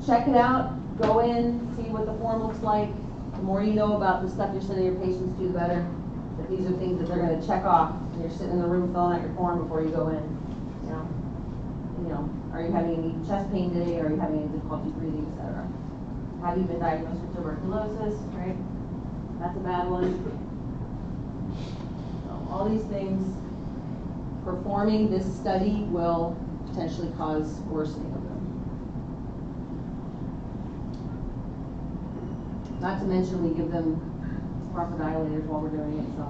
check it out, go in, see what the form looks like. The more you know about the stuff you're sending your patients to, the better. But these are things that they're going to check off when you're sitting in the room filling out your form before you go in. Are you having any chest pain today? Are you having any difficulty breathing, etc.? Have you been diagnosed with tuberculosis, right? That's a bad one. So all these things, performing this study will potentially cause worsening of them. Not to mention we give them bronchodilators while we're doing it, so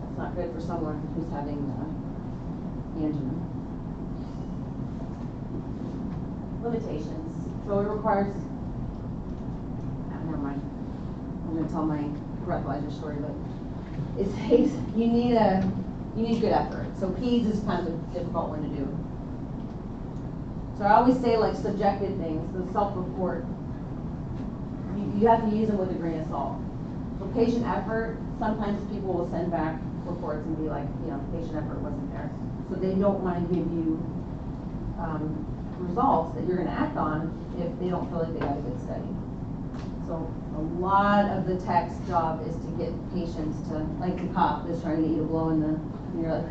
that's not good for someone who's having angina. Limitations. So it requires, never mind. I'm going to tell my breathalyzer story, but it takes, you need good effort. So PEDS is kind of a difficult one to do. So I always say like subjective things, the self-report, you have to use them with a grain of salt. So patient effort, sometimes people will send back reports and be like, patient effort wasn't there. So they don't want to give you results that you're going to act on if they don't feel like they got a good study. So a lot of the tech's job is to get patients to, like the cop is trying to get you to blow in the, and you're like,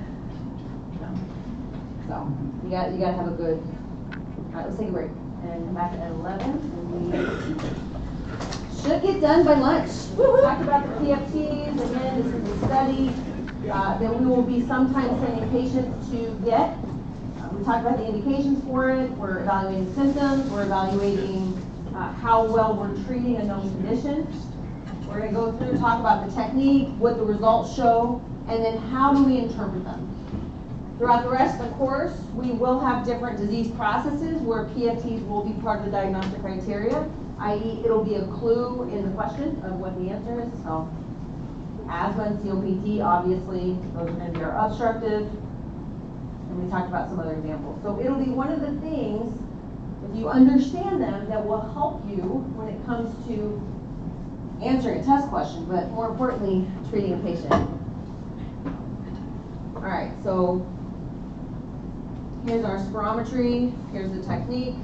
no. So you got to have a good, all right, let's take a break and come back at 11 and we should get done by lunch. Talk about the PFTs, again, this is a study that we will be sometimes sending patients to get. We talked about the indications for it. We're evaluating symptoms. We're evaluating how well we're treating a known condition. We're going to go through, talk about the technique, what the results show, and then how do we interpret them. Throughout the rest of the course, we will have different disease processes where PFTs will be part of the diagnostic criteria, i.e. it'll be a clue in the question of what the answer is. So asthma and COPD, obviously, those are going to be our obstructive. And we talked about some other examples. So it'll be one of the things, if you understand them, that will help you when it comes to answering a test question, but more importantly, treating a patient. All right, so here's our spirometry. Here's the technique.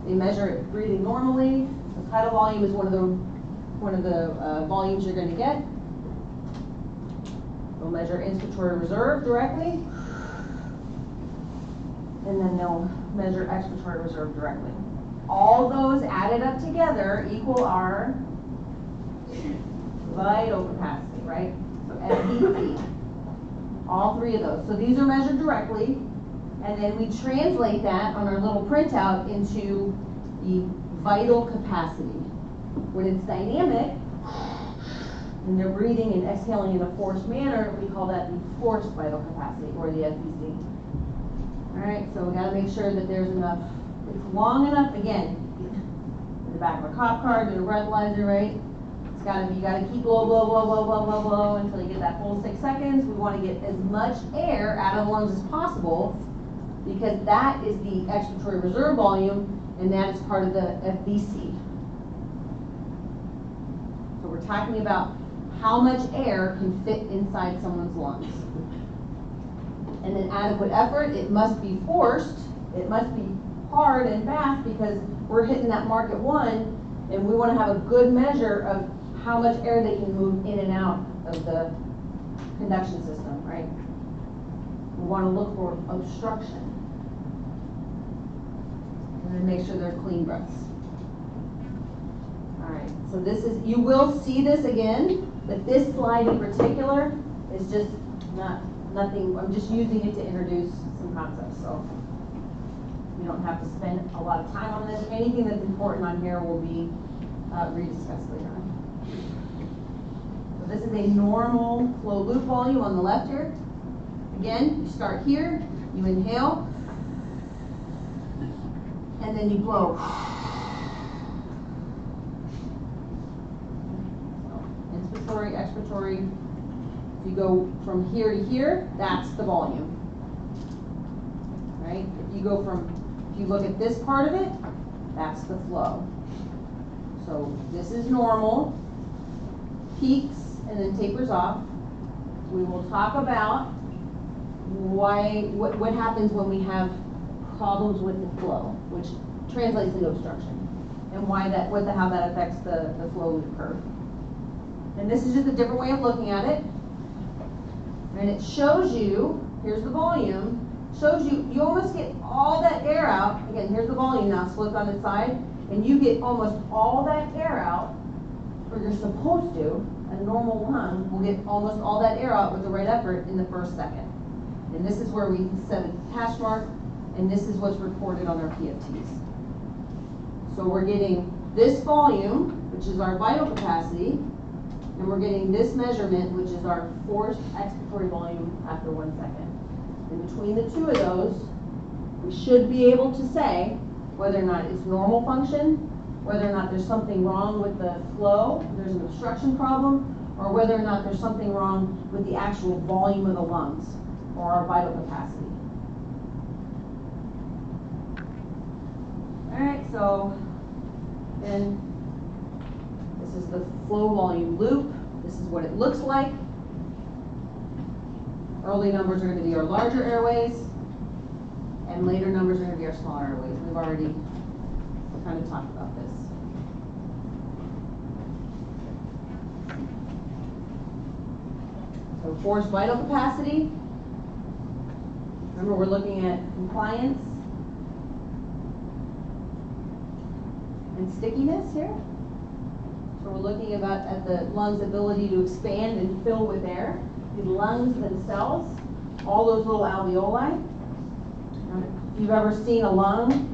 They measure it breathing normally. The tidal volume is one of the volumes you're going to get. They'll measure inspiratory reserve directly, and then they'll measure expiratory reserve directly. All those added up together equal our vital capacity, right? So FVC. All three of those. So these are measured directly, and then we translate that on our little printout into the vital capacity. When it's dynamic, and they're breathing and exhaling in a forced manner, we call that the forced vital capacity, or the FVC. All right, so we got to make sure that there's enough, it's long enough, again, in the back of a cop car, do a breathalyzer, right? It's got to be, you got to keep blow, blow, blow, blow, blow, blow, blow until you get that full 6 seconds. We want to get as much air out of the lungs as possible, because that is the expiratory reserve volume, and that is part of the FVC. So we're talking about how much air can fit inside someone's lungs. And then adequate effort, it must be forced, it must be hard and fast, because we're hitting that mark at 1, and we want to have a good measure of how much air they can move in and out of the conduction system, right? We want to look for obstruction. And then make sure they're clean breaths. All right, so this is, you will see this again, but this slide in particular is just nothing, I'm just using it to introduce some concepts, so you don't have to spend a lot of time on this. Anything that's important on here will be rediscussed later on. So this is a normal flow loop volume on the left here. Again, you start here, you inhale, and then you blow. So, inspiratory, expiratory. If you go from here to here, that's the volume. Right? If you go from, if you look at this part of it, that's the flow. So this is normal, peaks and then tapers off. We will talk about what happens when we have problems with the flow, which translates into obstruction, and how that affects the flow loop curve. And this is just a different way of looking at it. And it shows you, here's the volume, shows you, you almost get all that air out. Again, here's the volume now, flipped on its side, and you get almost all that air out, or you're supposed to. A normal lung will get almost all that air out with the right effort in the first second. And this is where we set a hash mark, and this is what's recorded on our PFTs. So we're getting this volume, which is our vital capacity, and we're getting this measurement, which is our forced expiratory volume after 1 second. And between the two of those, we should be able to say whether or not it's normal function, whether or not there's something wrong with the flow, there's an obstruction problem, or whether or not there's something wrong with the actual volume of the lungs, or our vital capacity. All right, so then this is the flow volume loop. This is what it looks like. Early numbers are going to be our larger airways, and later numbers are going to be our smaller airways. We've already kind of talked about this. So forced vital capacity. Remember, we're looking at compliance and stickiness here. So we're looking at the lungs' ability to expand and fill with air. The lungs themselves, all those little alveoli. If you've ever seen a lung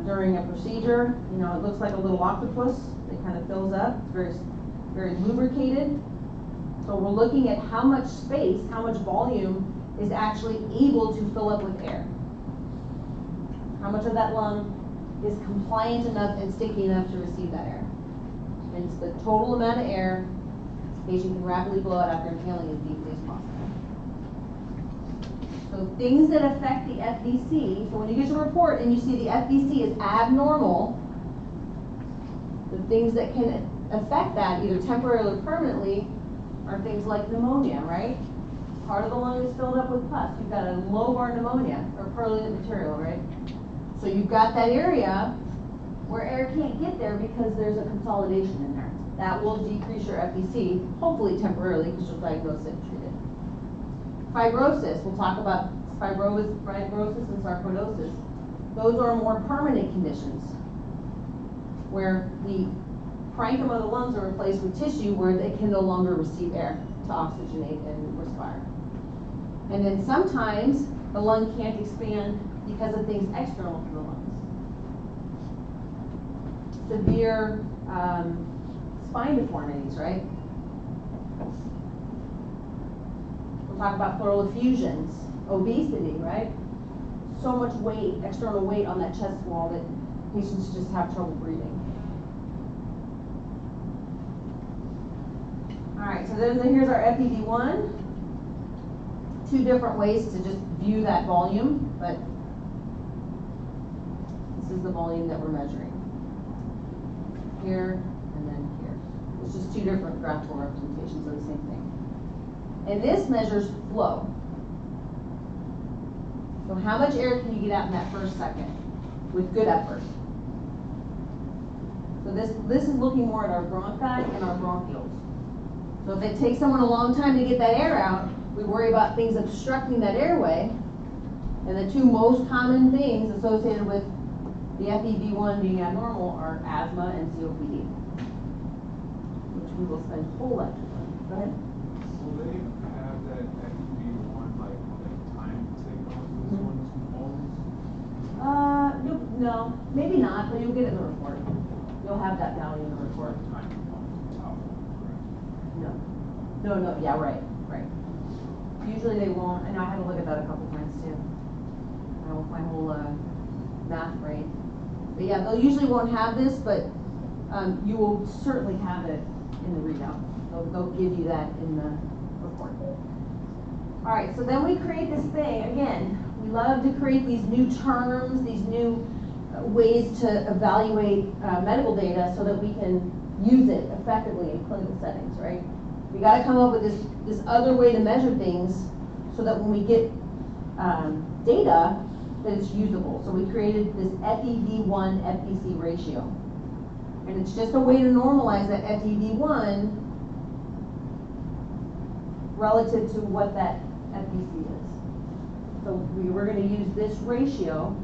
during a procedure, you know, it looks like a little octopus. It kind of fills up. It's very, very lubricated. So we're looking at how much space, how much volume is actually able to fill up with air. How much of that lung is compliant enough and sticky enough to receive that air. And it's the total amount of air the patient can rapidly blow out after inhaling as deeply as possible. So things that affect the FVC, so when you get your report and you see the FVC is abnormal, the things that can affect that, either temporarily or permanently, are things like pneumonia, right? Part of the lung is filled up with pus. You've got a lobar pneumonia, or purulent material, right? So you've got that area where air can't get there because there's a consolidation in there. That will decrease your FVC, hopefully temporarily, because you'll diagnose it and treat it. Fibrosis, we'll talk about fibrosis and sarcoidosis. Those are more permanent conditions, where the parenchyma of the lungs are replaced with tissue where they can no longer receive air to oxygenate and respire. And then sometimes the lung can't expand because of things external to the lungs. Severe spine deformities, right? We'll talk about pleural effusions, obesity, right? So much weight, external weight on that chest wall that patients just have trouble breathing. All right, so then here's our FEV1. Two different ways to just view that volume, but this is the volume that we're measuring. Here and then here. It's just two different graphical representations of the same thing. And this measures flow. So how much air can you get out in that first second with good effort? So this is looking more at our bronchi and our bronchioles. So if it takes someone a long time to get that air out, we worry about things obstructing that airway. And the two most common things associated with the FEV1 being abnormal are asthma and COPD, which we will spend whole lectures on. Go ahead. Will they have that FEV1 like time signal to this one's always? No, maybe not, but you'll get it in the report. You'll have that value in the report. Time out, correct? No, yeah, right. Usually they won't, and I had to look at that a couple times too. My whole math brain. But yeah, they'll usually won't have this, but you will certainly have it in the readout. They'll give you that in the report. All right, so then we create this thing. Again, we love to create these new terms, these new ways to evaluate medical data so that we can use it effectively in clinical settings, right? We got to come up with this other way to measure things so that when we get data, that it's usable. So we created this FEV1 FVC ratio. And it's just a way to normalize that FEV1 relative to what that FVC is. So we're going to use this ratio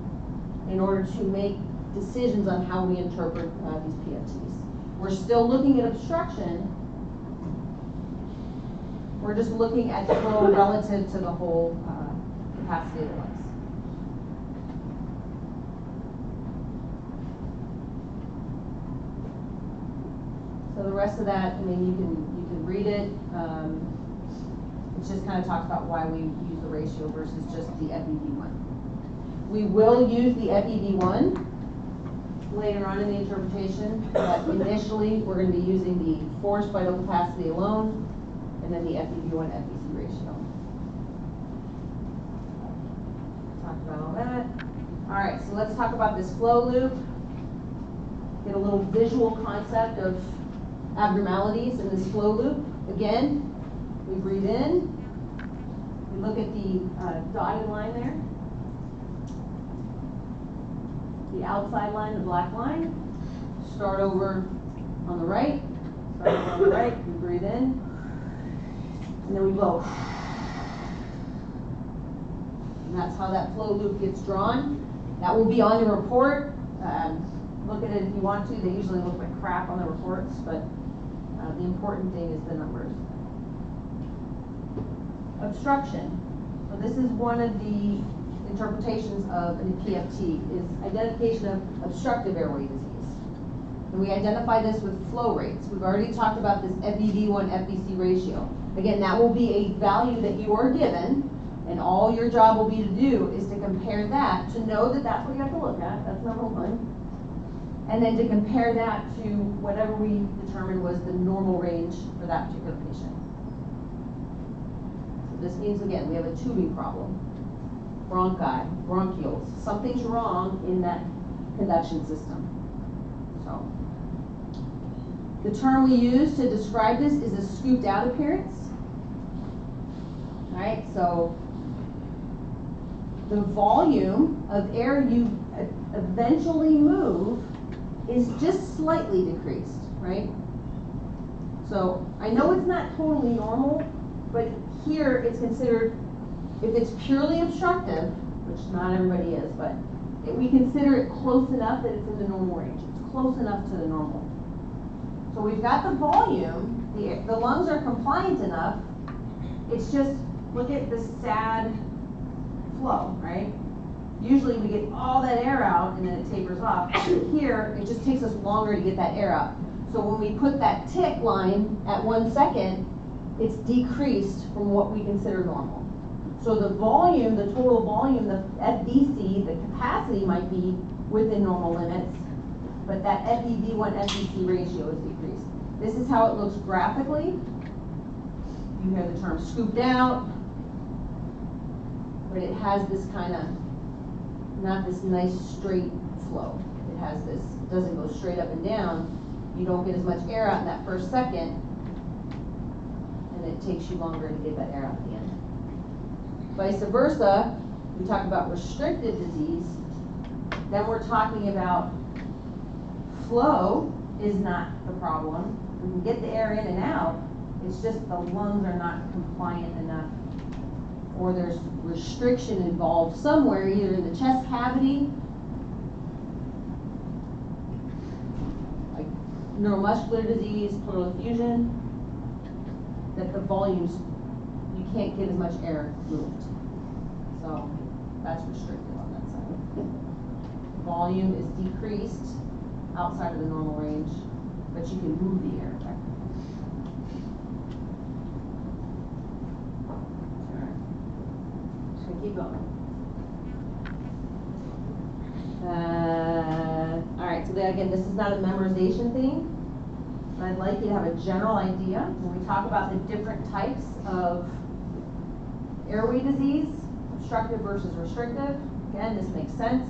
in order to make decisions on how we interpret these PFTs. We're still looking at obstruction. We're just looking at flow relative to the whole capacity of the lungs. So the rest of that, I mean, you can read it. It just kind of talks about why we use the ratio versus just the FEV1. We will use the FEV1 later on in the interpretation, but initially we're going to be using the forced vital capacity alone, and then the FEV1 FVC ratio. Talked about all that. All right, so let's talk about this flow loop. Get a little visual concept of abnormalities in this flow loop. Again, we breathe in. We look at the dotted line there. The outside line, the black line. Start over on the right. Start over on the right. We breathe in. And then we blow. And that's how that flow loop gets drawn. That will be on your report. Look at it if you want to. They usually look like crap on the reports, but the important thing is the numbers. Obstruction. So this is one of the interpretations of an PFT, is identification of obstructive airway disease. And we identify this with flow rates. We've already talked about this FEV1 FVC ratio. Again, that will be a value that you are given, and all your job will be to do is to compare that, to know that that's what you have to look at. That's number one. And then to compare that to whatever we determined was the normal range for that particular patient. So this means, again, we have a tubing problem. Bronchi, bronchioles. Something's wrong in that conduction system. So the term we use to describe this is a scooped out appearance. All right, so the volume of air you eventually move is just slightly decreased, right? So I know it's not totally normal, but here it's considered, if it's purely obstructive, which not everybody is, but we consider it close enough that it's in the normal range. It's close enough to the normal. So we've got the volume, the lungs are compliant enough. It's just, look at the sad flow, right? Usually we get all that air out and then it tapers off. Here, it just takes us longer to get that air out. So when we put that tick line at 1 second, it's decreased from what we consider normal. So the volume, the total volume, the FVC, the capacity might be within normal limits, but that FEV1 FVC ratio is decreased. This is how it looks graphically. You hear the term scooped out, but it has this kind of, not this nice straight flow. It has this, it doesn't go straight up and down. You don't get as much air out in that first second, and it takes you longer to get that air out at the end. Vice versa, we talk about restricted disease, then we're talking about flow is not the problem. We can get the air in and out, it's just the lungs are not compliant enough, or there's restriction involved somewhere, either in the chest cavity, like neuromuscular disease, pleural effusion, that the volumes, you can't get as much air moved. So that's restricted on that side. Volume is decreased outside of the normal range, but you can move the air effectively. Keep going. All right, so then again, this is not a memorization thing. I'd like you to have a general idea when we talk about the different types of airway disease, obstructive versus restrictive. Again, this makes sense.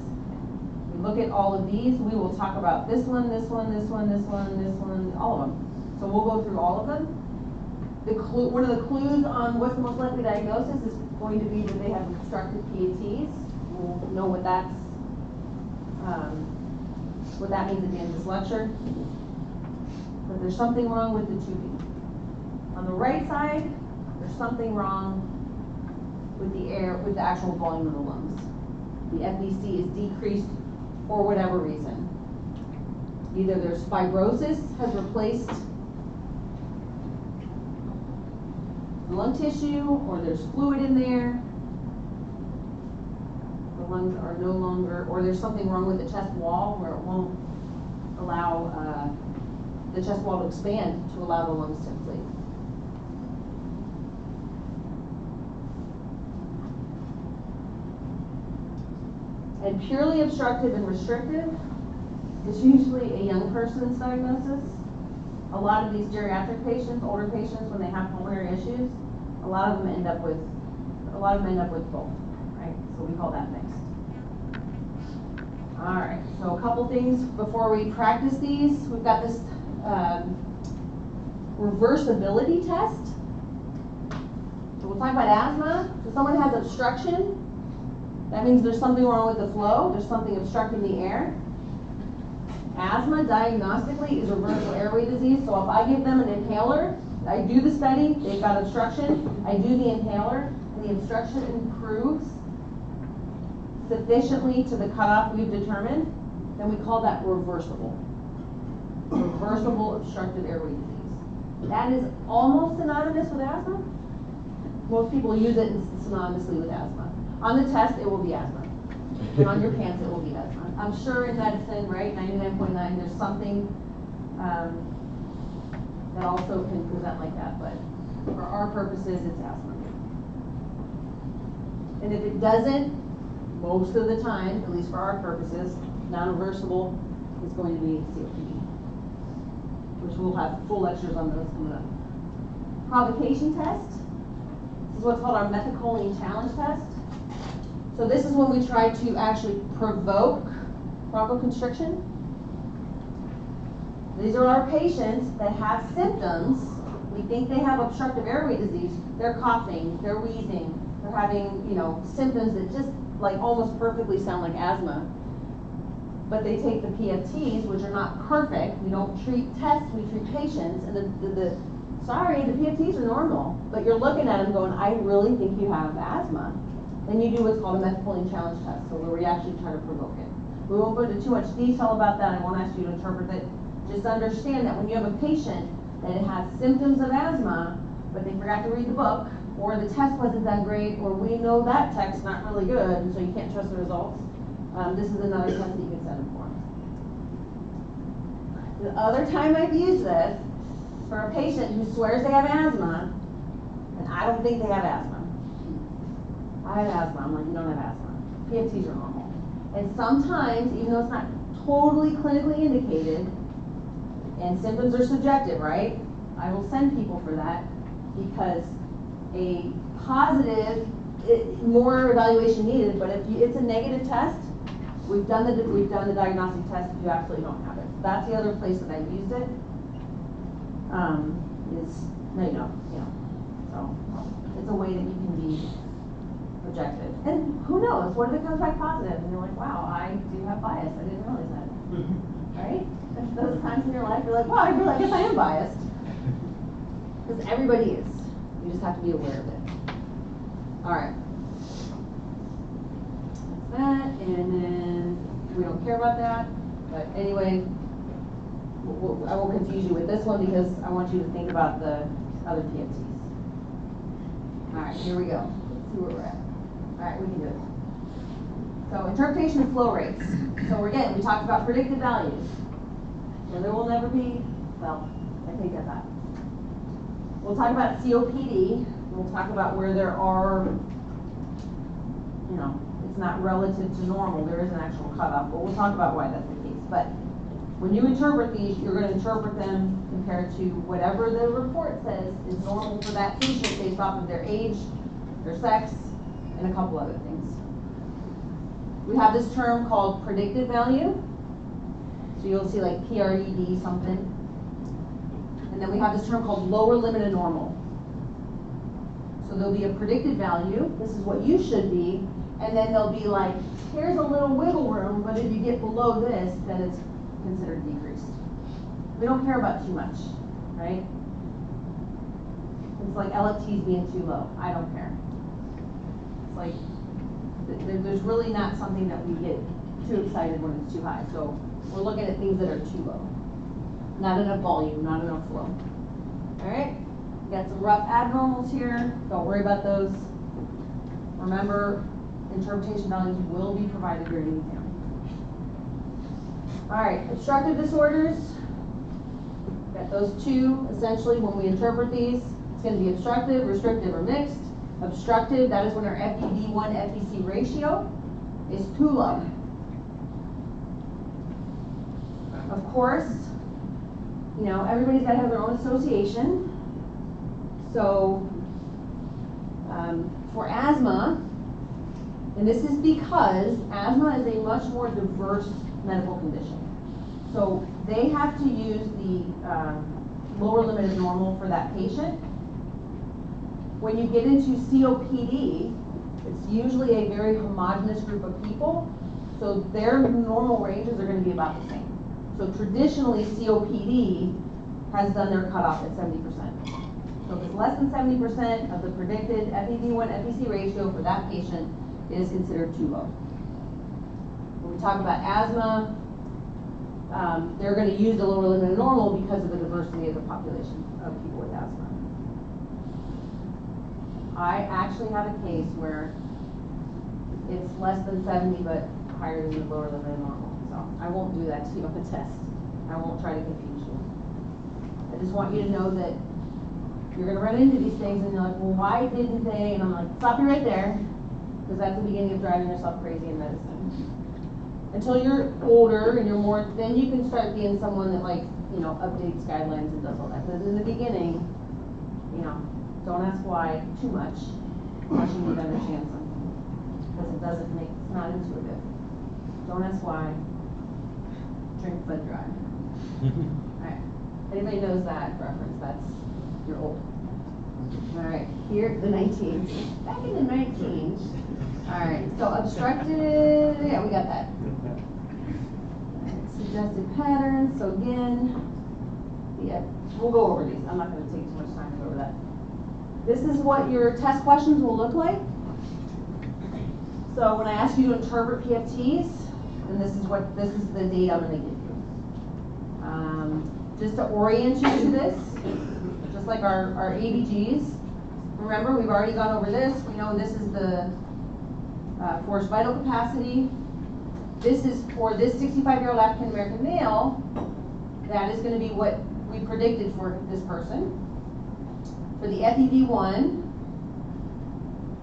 We look at all of these, we will talk about this one, this one, this one, this one, this one, all of them. So we'll go through all of them. One of the clues on what's the most likely diagnosis is going to be that they have obstructive PATs. We'll know what that means at the end of this lecture. But there's something wrong with the tubing. On the right side, there's something wrong with the air, with the actual volume of the lungs. The FVC is decreased for whatever reason. Either there's fibrosis has replaced the lung tissue, or there's fluid in there. The lungs are no longer, or there's something wrong with the chest wall where it won't allow the chest wall to expand to allow the lungs to inflate. And purely obstructive and restrictive is usually a young person's diagnosis. A lot of these geriatric patients, older patients, when they have pulmonary issues, a lot of them end up with both, right? So we call that mixed. All right, so a couple things before we practice these. We've got this reversibility test. So we'll talk about asthma. So someone has obstruction. That means there's something wrong with the flow. There's something obstructing the air. Asthma, diagnostically, is reversible airway disease. So if I give them an inhaler, I do the study, they've got obstruction, I do the inhaler, and the obstruction improves sufficiently to the cutoff we've determined, then we call that reversible. Reversible obstructive airway disease. That is almost synonymous with asthma. Most people use it synonymously with asthma. On the test, it will be asthma. And on your pants, it will be asthma. I'm sure in medicine, right, 99.9, there's something that also can present like that, but for our purposes, it's asthma. And if it doesn't, most of the time, at least for our purposes, non-reversible is going to be COPD, which we'll have full lectures on those coming up. Provocation test. This is what's called our methacholine challenge test. So this is when we try to actually provoke bronchoconstriction. These are our patients that have symptoms. We think they have obstructive airway disease. They're coughing, they're wheezing, they're having, symptoms that just like almost perfectly sound like asthma. but they take the PFTs, which are not perfect. We don't treat tests, we treat patients, and sorry, the PFTs are normal, but you're looking at them going, I really think you have asthma. Then you do what's called a methylfolate challenge test, so where we actually try to provoke it. We won't go into too much detail about that, I won't ask you to interpret it. Just understand that when you have a patient that has symptoms of asthma, but they forgot to read the book, or the test wasn't that great, or we know that tech's not really good, and so you can't trust the results, this is another test that you can send them for. The other time I've used this, for a patient who swears they have asthma, and I don't think they have asthma. I have asthma. I'm like, you don't have asthma. PFTs are normal. And sometimes, even though it's not totally clinically indicated, and symptoms are subjective, right? I will send people for that because a positive, more evaluation needed, but if it's a negative test, we've done the diagnostic test, you absolutely don't have it. That's the other place that I've used it. So it's a way that you can be objective. And who knows, what if it comes back positive and you're like, wow, I do have bias, I didn't realize that. Right? There's those times in your life you're like, wow, I guess I am biased. Because everybody is. You just have to be aware of it. Alright. That's that, and then we don't care about that. But anyway, I won't confuse you with this one because I want you to think about the other PFTs. Alright, here we go. Let's see where we're at. Alright, we can do it. So interpretation of flow rates. So again, we talked about predicted values. So there will never be, well, I take that back. We'll talk about COPD. We'll talk about where there are, it's not relative to normal. There is an actual cutoff, but we'll talk about why that's the case. But when you interpret these, you're going to interpret them compared to whatever the report says is normal for that patient based off of their age, their sex, and a couple other things. We have this term called predicted value. So you'll see like PRED something. And then we have this term called lower limit of normal. So there'll be a predicted value. This is what you should be. And then there'll be like, here's a little wiggle room, but if you get below this, then it's considered decreased. We don't care about too much, right? It's like LFTs being too low. I don't care. It's like, there's really not something that we get too excited when it's too high. So we're looking at things that are too low. Not enough volume, not enough flow. All right, we got some rough abnormals here. Don't worry about those. Remember, interpretation values will be provided during the exam. All right, obstructive disorders. Got those two. Essentially, when we interpret these, it's going to be obstructive, restrictive, or mixed. Obstructive, that is when our FEV1 FVC ratio is too low. Of course, everybody's got to have their own association. So for asthma, and this is because asthma is a much more diverse medical condition. So they have to use the lower limit of normal for that patient. When you get into COPD, it's usually a very homogeneous group of people, so their normal ranges are going to be about the same. So traditionally, COPD has done their cutoff at 70%. So if it's less than 70% of the predicted FEV1 FVC ratio for that patient, it is considered too low. When we talk about asthma, they're going to use the lower limit of normal because of the diversity of the population of people with asthma. I actually have a case where it's less than 70 but higher than the lower limit of normal. So I won't do that to you on the test. I won't try to confuse you. I just want you to know that you're going to run into these things and you're like, well, why didn't they? And I'm like, stop you right there, because that's the beginning of driving yourself crazy in medicine. Until you're older and you're more, then you can start being someone that updates guidelines and does all that. But in the beginning, don't ask why too much unless you need to understand something, because it's not intuitive. Don't ask why. Drink blood dry. Alright. Anybody knows that reference? You're old. Alright, here, the 19s. Back in the 19s. Alright, so obstructive, yeah, we got that. suggested patterns, so again, yeah, we'll go over these. I'm not gonna take too much time to go over that. This is what your test questions will look like. So when I ask you to interpret PFTs, and this is the data I'm gonna give you. Just to orient you to this, just like our ABGs. Remember, we've already gone over this. We know this is the forced vital capacity. This is for this 65-year-old African American male. That is going to be what we predicted for this person. For the FEV1,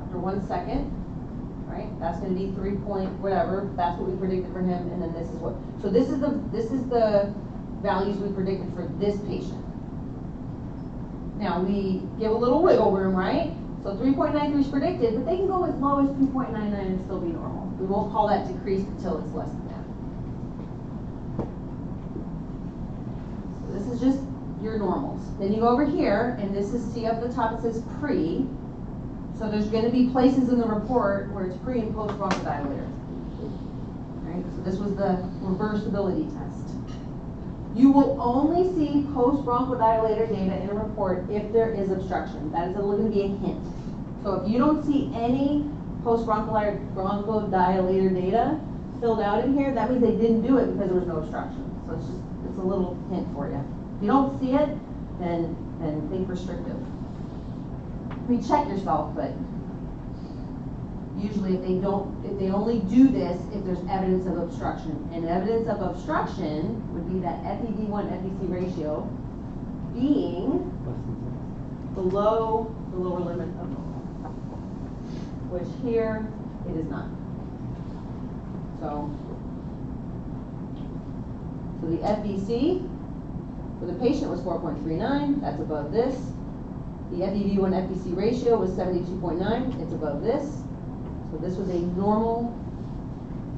after 1 second, right? That's going to be 3 point whatever. That's what we predicted for him, and then this is what. So this is the values we predicted for this patient. Now we give a little wiggle room, right? So 3.93 is predicted, but they can go as low as 3.99 and still be normal. We won't call that decreased until it's less than that. So this is just your normals. Then you go over here, and this is, see up the top it says pre. So there's going to be places in the report where it's pre and post bronchodilator. Right? So this was the reversibility test. You will only see post-bronchodilator data in a report if there is obstruction. That is going to be a hint. So if you don't see any post-bronchodilator data filled out in here, that means they didn't do it because there was no obstruction. So it's a little hint for you. If you don't see it, then think restrictive. I mean, check yourself, but usually if they only do this if there's evidence of obstruction. And evidence of obstruction would be that FEV1 FVC ratio being below the lower limit of normal, which here it is not. So the FVC for the patient was 4.39, that's above this. The FEV1 FVC ratio was 72.9, it's above this. So this was a normal.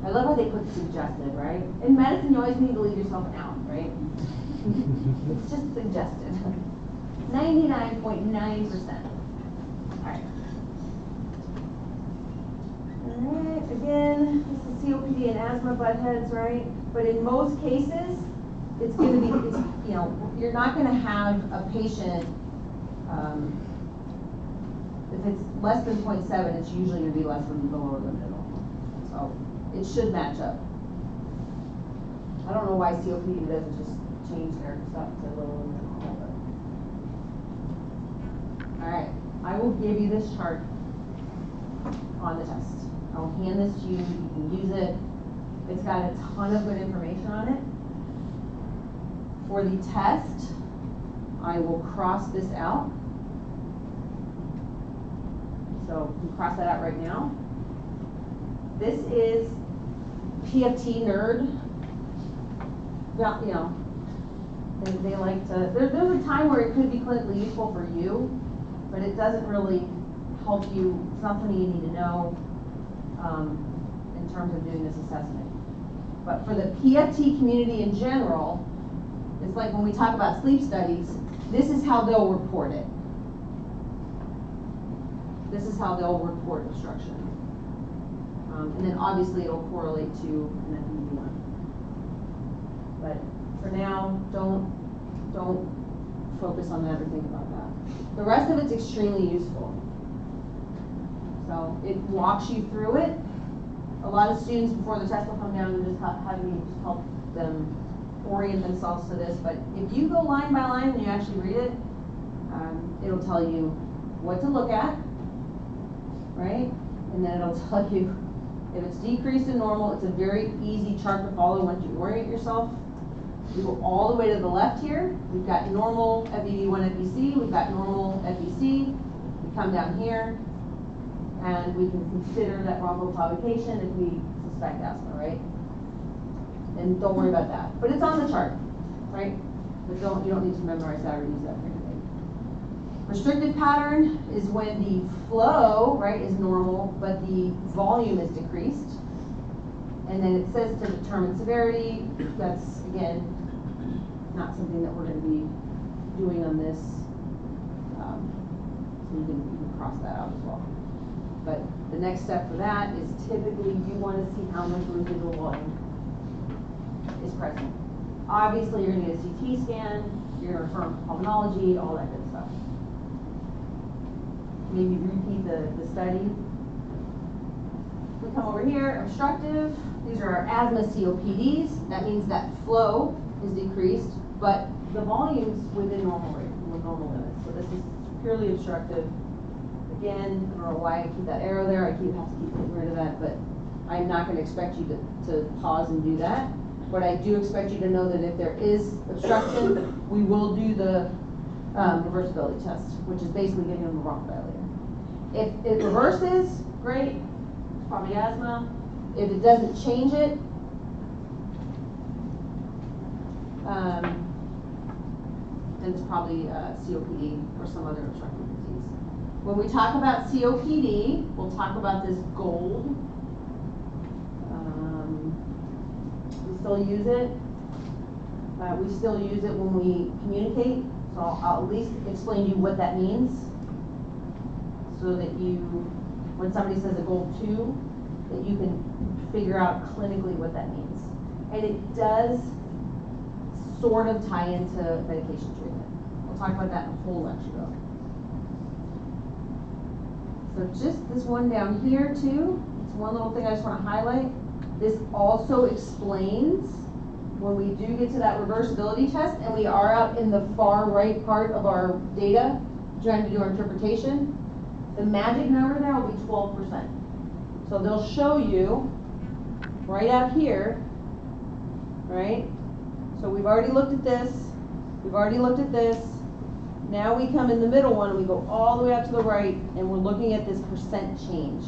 I love how they put suggested, right? In medicine, you always need to leave yourself out, right? It's just suggested. 99.9%. Alright. Alright, again, this is COPD and asthma butt heads, right? But in most cases, it's going to be, you're not going to have a patient, if it's less than 0.7, it's usually going to be less than the lower limit of normal. So it should match up. I don't know why COPD doesn't just change their stuff to lower limit of normal. All right, I will give you this chart on the test. I'll hand this to you. You can use it. It's got a ton of good information on it. For the test, I will cross this out. So you can cross that out right now. This is PFT nerd. Well, they like to, there's a time where it could be clinically useful for you, but it doesn't really help you. It's not something you need to know in terms of doing this assessment. But for the PFT community in general, it's like when we talk about sleep studies, this is how they'll report it. This is how they'll report obstruction. And then obviously it'll correlate to an FEV1. But for now, don't focus on that or think about that. The rest of it's extremely useful. So it walks you through it. A lot of students before the test will come down and just have me help them orient themselves to this. But if you go line by line and you actually read it, it'll tell you what to look at, right? And then it'll tell you if it's decreased in normal. It's a very easy chart to follow once you orient yourself. We go all the way to the left here. We've got normal FEV1 FVC. We've got normal FVC. We come down here, and we can consider that bronchoprovocation if we suspect asthma, right? And don't worry about that. But it's on the chart, right? But you don't need to memorize that or use that for anything. Restricted pattern is when the flow, right, is normal, but the volume is decreased. And then it says to determine severity. That's, again, not something that we're going to be doing on this. So you can cross that out as well. But the next step for that is typically you want to see how much residual volume. is present. Obviously, you're gonna get a CT scan, you're gonna refer them to pulmonology, all that good stuff. Maybe repeat the study. We come over here, obstructive. These are our asthma COPDs. That means that flow is decreased, but the volume's within normal limits. So this is purely obstructive. Again, I don't know why I keep that arrow there. I have to keep getting rid of that, but I'm not going to expect you to pause and do that. But I do expect you to know that if there is obstruction, we will do the reversibility test, which is basically giving them a bronchodilator. If it reverses, great, it's probably asthma. If it doesn't change it, then it's probably COPD or some other obstructive disease. When we talk about COPD, we'll talk about this gold. We still use it. We still use it when we communicate. So I'll at least explain to you what that means, so that you, when somebody says a gold 2, that you can figure out clinically what that means. And it does sort of tie into medication treatment. We'll talk about that in a whole lecture though. So just this one down here too, it's one little thing I just want to highlight. This also explains when we do get to that reversibility test and we are out in the far right part of our data trying to do our interpretation, the magic number there will be 12%. So they'll show you right out here, right? So we've already looked at this, we've already looked at this. Now we come in the middle one and we go all the way out to the right and we're looking at this percent change.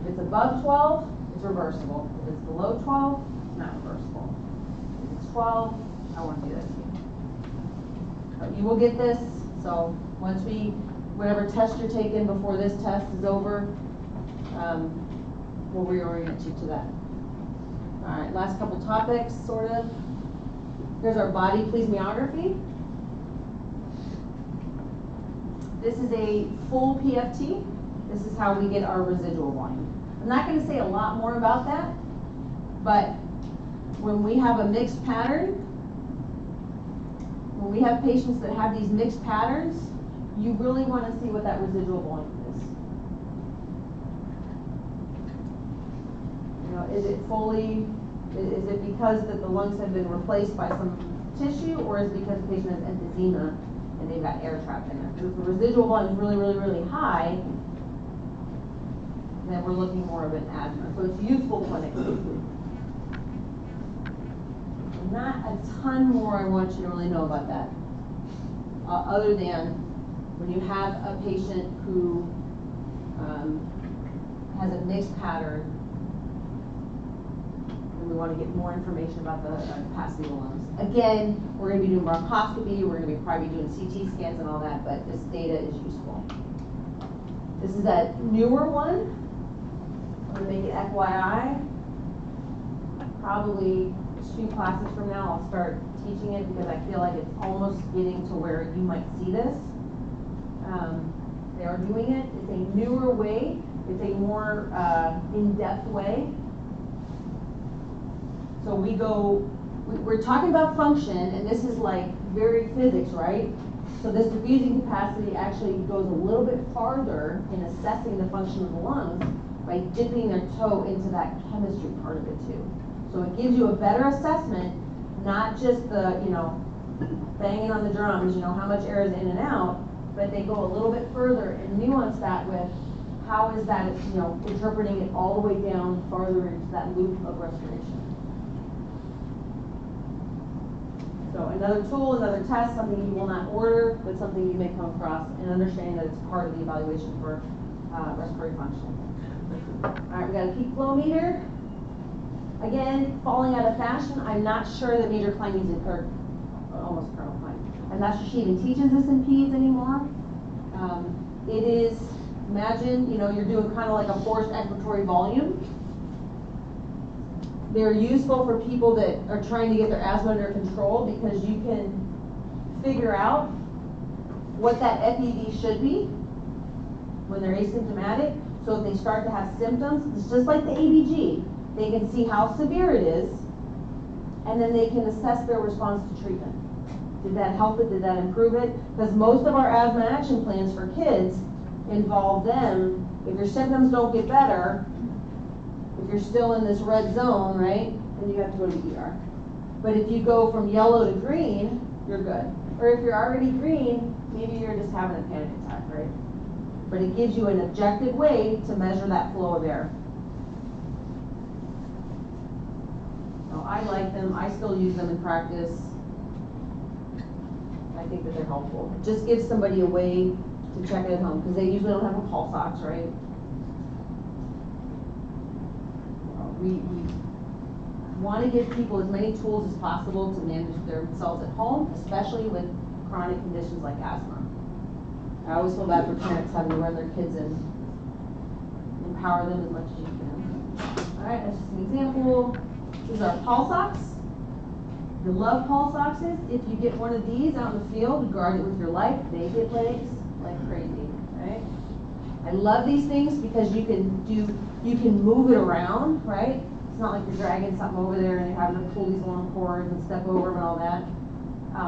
If it's above 12, it's reversible. If it's below 12, it's not reversible. If it's 12, I want to do this. But you will get this, so once whatever test you're taking before this test is over, we'll reorient you to that. All right, last couple topics, sort of. Here's our body plesiomography. This is a full PFT. This is how we get our residual volume. I'm not going to say a lot more about that, but when we have a mixed pattern, when we have patients that have these mixed patterns, you really want to see what that residual volume is. You know, is it because that the lungs have been replaced by some tissue, or is it because the patient has emphysema and they've got air trapped in there? Because if the residual volume is really, really, really high, then we're looking more of an asthma. So it's useful clinically. Not a ton more I want you to really know about that. Other than when you have a patient who has a mixed pattern, and we want to get more information about the capacity of the lungs. Again, we're going to be doing bronchoscopy, we're going to be probably doing CT scans and all that, but this data is useful. This is a newer one. I'm going to make it FYI. Probably 2 classes from now I'll start teaching it because I feel like it's almost getting to where you might see this. They are doing it. It's a newer way. It's a more in-depth way. So we're talking about function, and this is like very physics, right? So this diffusing capacity actually goes a little bit farther in assessing the function of the lungs by dipping their toe into that chemistry part of it too. So it gives you a better assessment, not just the, banging on the drums, how much air is in and out, but they go a little bit further and nuance that with how is that, interpreting it all the way down farther into that loop of respiration. So another tool, another test, something you will not order, but something you may come across, and understanding that it's part of the evaluation for respiratory function. All right, we got a peak flow meter. Again, falling out of fashion, I'm not sure that Major Klein uses it, or almost Colonel Klein. I'm not sure she even teaches this in peds anymore. It is, imagine, you're doing kind of like a forced expiratory volume. They're useful for people that are trying to get their asthma under control because you can figure out what that FEV should be when they're asymptomatic. So if they start to have symptoms, it's just like the ABG. They can see how severe it is, and then they can assess their response to treatment. Did that help it? Did that improve it? Because most of our asthma action plans for kids involve them, if your symptoms don't get better, if you're still in this red zone, right, then you have to go to the ER. But if you go from yellow to green, you're good. Or if you're already green, maybe you're just having a panic attack, right? But it gives you an objective way to measure that flow of air. So I like them. I still use them in practice. I think that they're helpful. It just gives somebody a way to check it at home, because they usually don't have a pulse ox, right? We want to give people as many tools as possible to manage themselves at home, especially with chronic conditions like asthma. I always feel bad for parents having to run their kids in. Empower them as much as you can. All right, that's just an example. This is our pulse ox. You love pulse oxes. If you get one of these out in the field, guard it with your life. They get legs like crazy, right? I love these things because you can move it around, right? It's not like you're dragging something over there and you're having to pull these long cords and step over them and all that.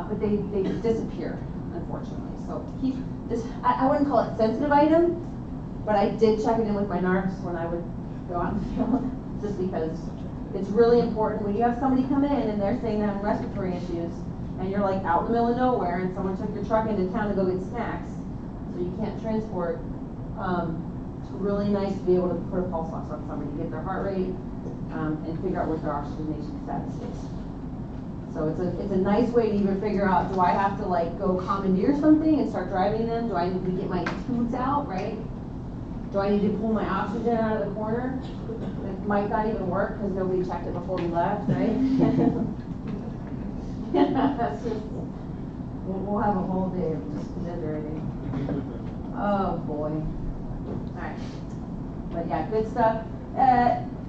But they disappear, unfortunately. So keep this. I wouldn't call it sensitive item, but I did check it in with my narcs when I would go out in the field, just because it's really important when you have somebody come in and they're saying they're having respiratory issues, and you're like out in the middle of nowhere, and someone took your truck into town to go get snacks, so you can't transport. It's really nice to be able to put a pulse ox on somebody, get their heart rate, and figure out what their oxygenation status is. So it's a nice way to even figure out, do I have to like go commandeer something and start driving them? Do I need to get my tubes out, right? Do I need to pull my oxygen out of the corner? It might not even work because nobody checked it before we left, right? That's just, we'll have a whole day of just commiserating. Oh boy. Alright. But yeah, good stuff.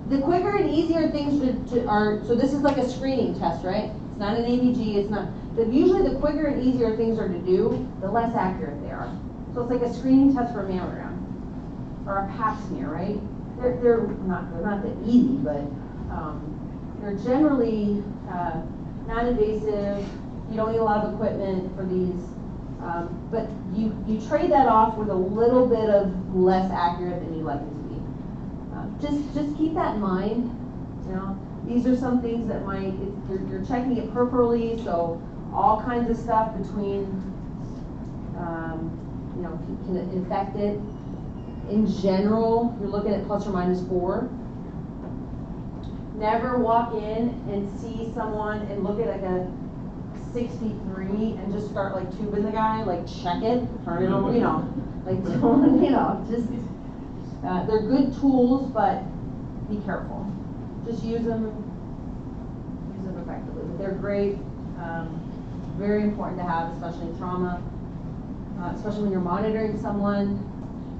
The quicker and easier things are, so this is like a screening test, right? It's not an ABG, it's not, usually the quicker and easier things are to do, the less accurate they are. So it's like a screening test for a mammogram, or a pap smear, right? They're not that easy, but they're generally non-invasive. You don't need a lot of equipment for these, but you trade that off with a little bit of less accurate than you'd like it to be. Just keep that in mind. You know, these are some things that you're checking it peripherally, so all kinds of stuff between, you know, can infect it. In general, you're looking at ±4. Never walk in and see someone and look at like a 63 and just start like tubing the guy, like check it, turn it over, you know, like don't, you know, just, they're good tools, but be careful. Just use them effectively. But they're great, very important to have, especially in trauma, especially when you're monitoring someone.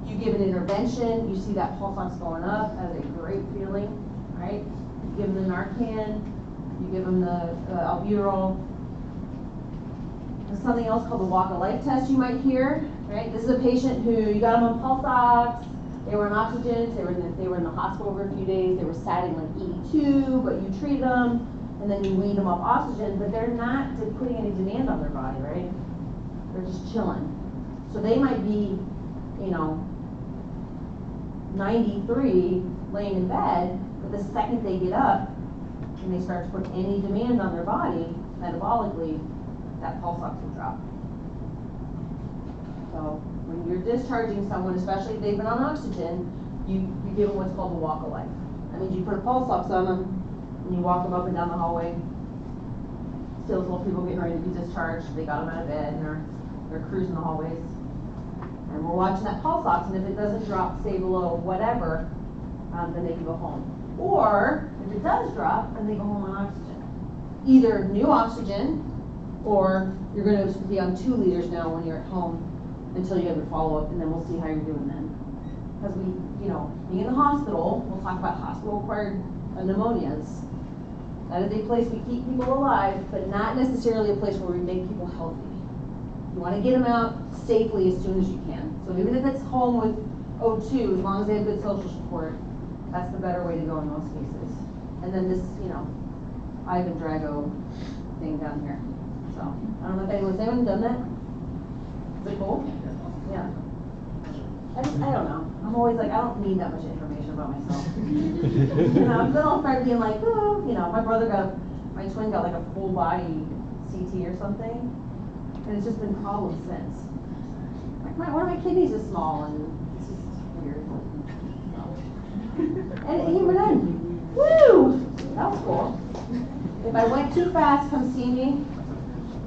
You give an intervention, you see that pulse ox going up, that's a great feeling, right? You give them the Narcan, you give them the albuterol. There's something else called the walk of life test you might hear, right? This is a patient who you got them on pulse ox, they were on oxygen, they were in the hospital for a few days, they were satting like 82, but you treated them, and then you weaned them off oxygen, but they're not putting any demand on their body, right? They're just chilling. So they might be, you know, 93 laying in bed, but the second they get up and they start to put any demand on their body metabolically, that pulse ox will drop. So when you're discharging someone, especially if they've been on oxygen, you give them what's called the walk of life. That means you put a pulse ox on them and you walk them up and down the hallway. Still little people getting ready to be discharged, they got them out of bed and they're cruising the hallways. And we're watching that pulse ox, and if it doesn't drop, say below whatever, then they can go home. Or if it does drop, then they go home on oxygen. Either new oxygen, or you're going to be on 2 liters now when you're at home until you have your follow-up, and then we'll see how you're doing then. Because we, you know, being in the hospital, we'll talk about hospital-acquired pneumonias. That is a place we keep people alive, but not necessarily a place where we make people healthy. You want to get them out safely as soon as you can. So even if it's home with O2, as long as they have good social support, that's the better way to go in most cases. And then this, you know, Ivan Drago thing down here. So, I don't know if anyone done that? Is it cool? Yeah. I don't know. I'm always like, I don't need that much information about myself. You know, then I'll start being like, oh, you know, my twin got like a full body CT or something, and it's just been problems since. Like one of my kidneys is small, and it's just weird. And even then, woo, that was cool. If I went too fast, come see me,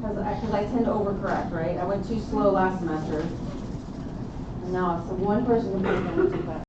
because I tend to overcorrect, right? I went too slow last semester. And now, so one person can put it in too fast.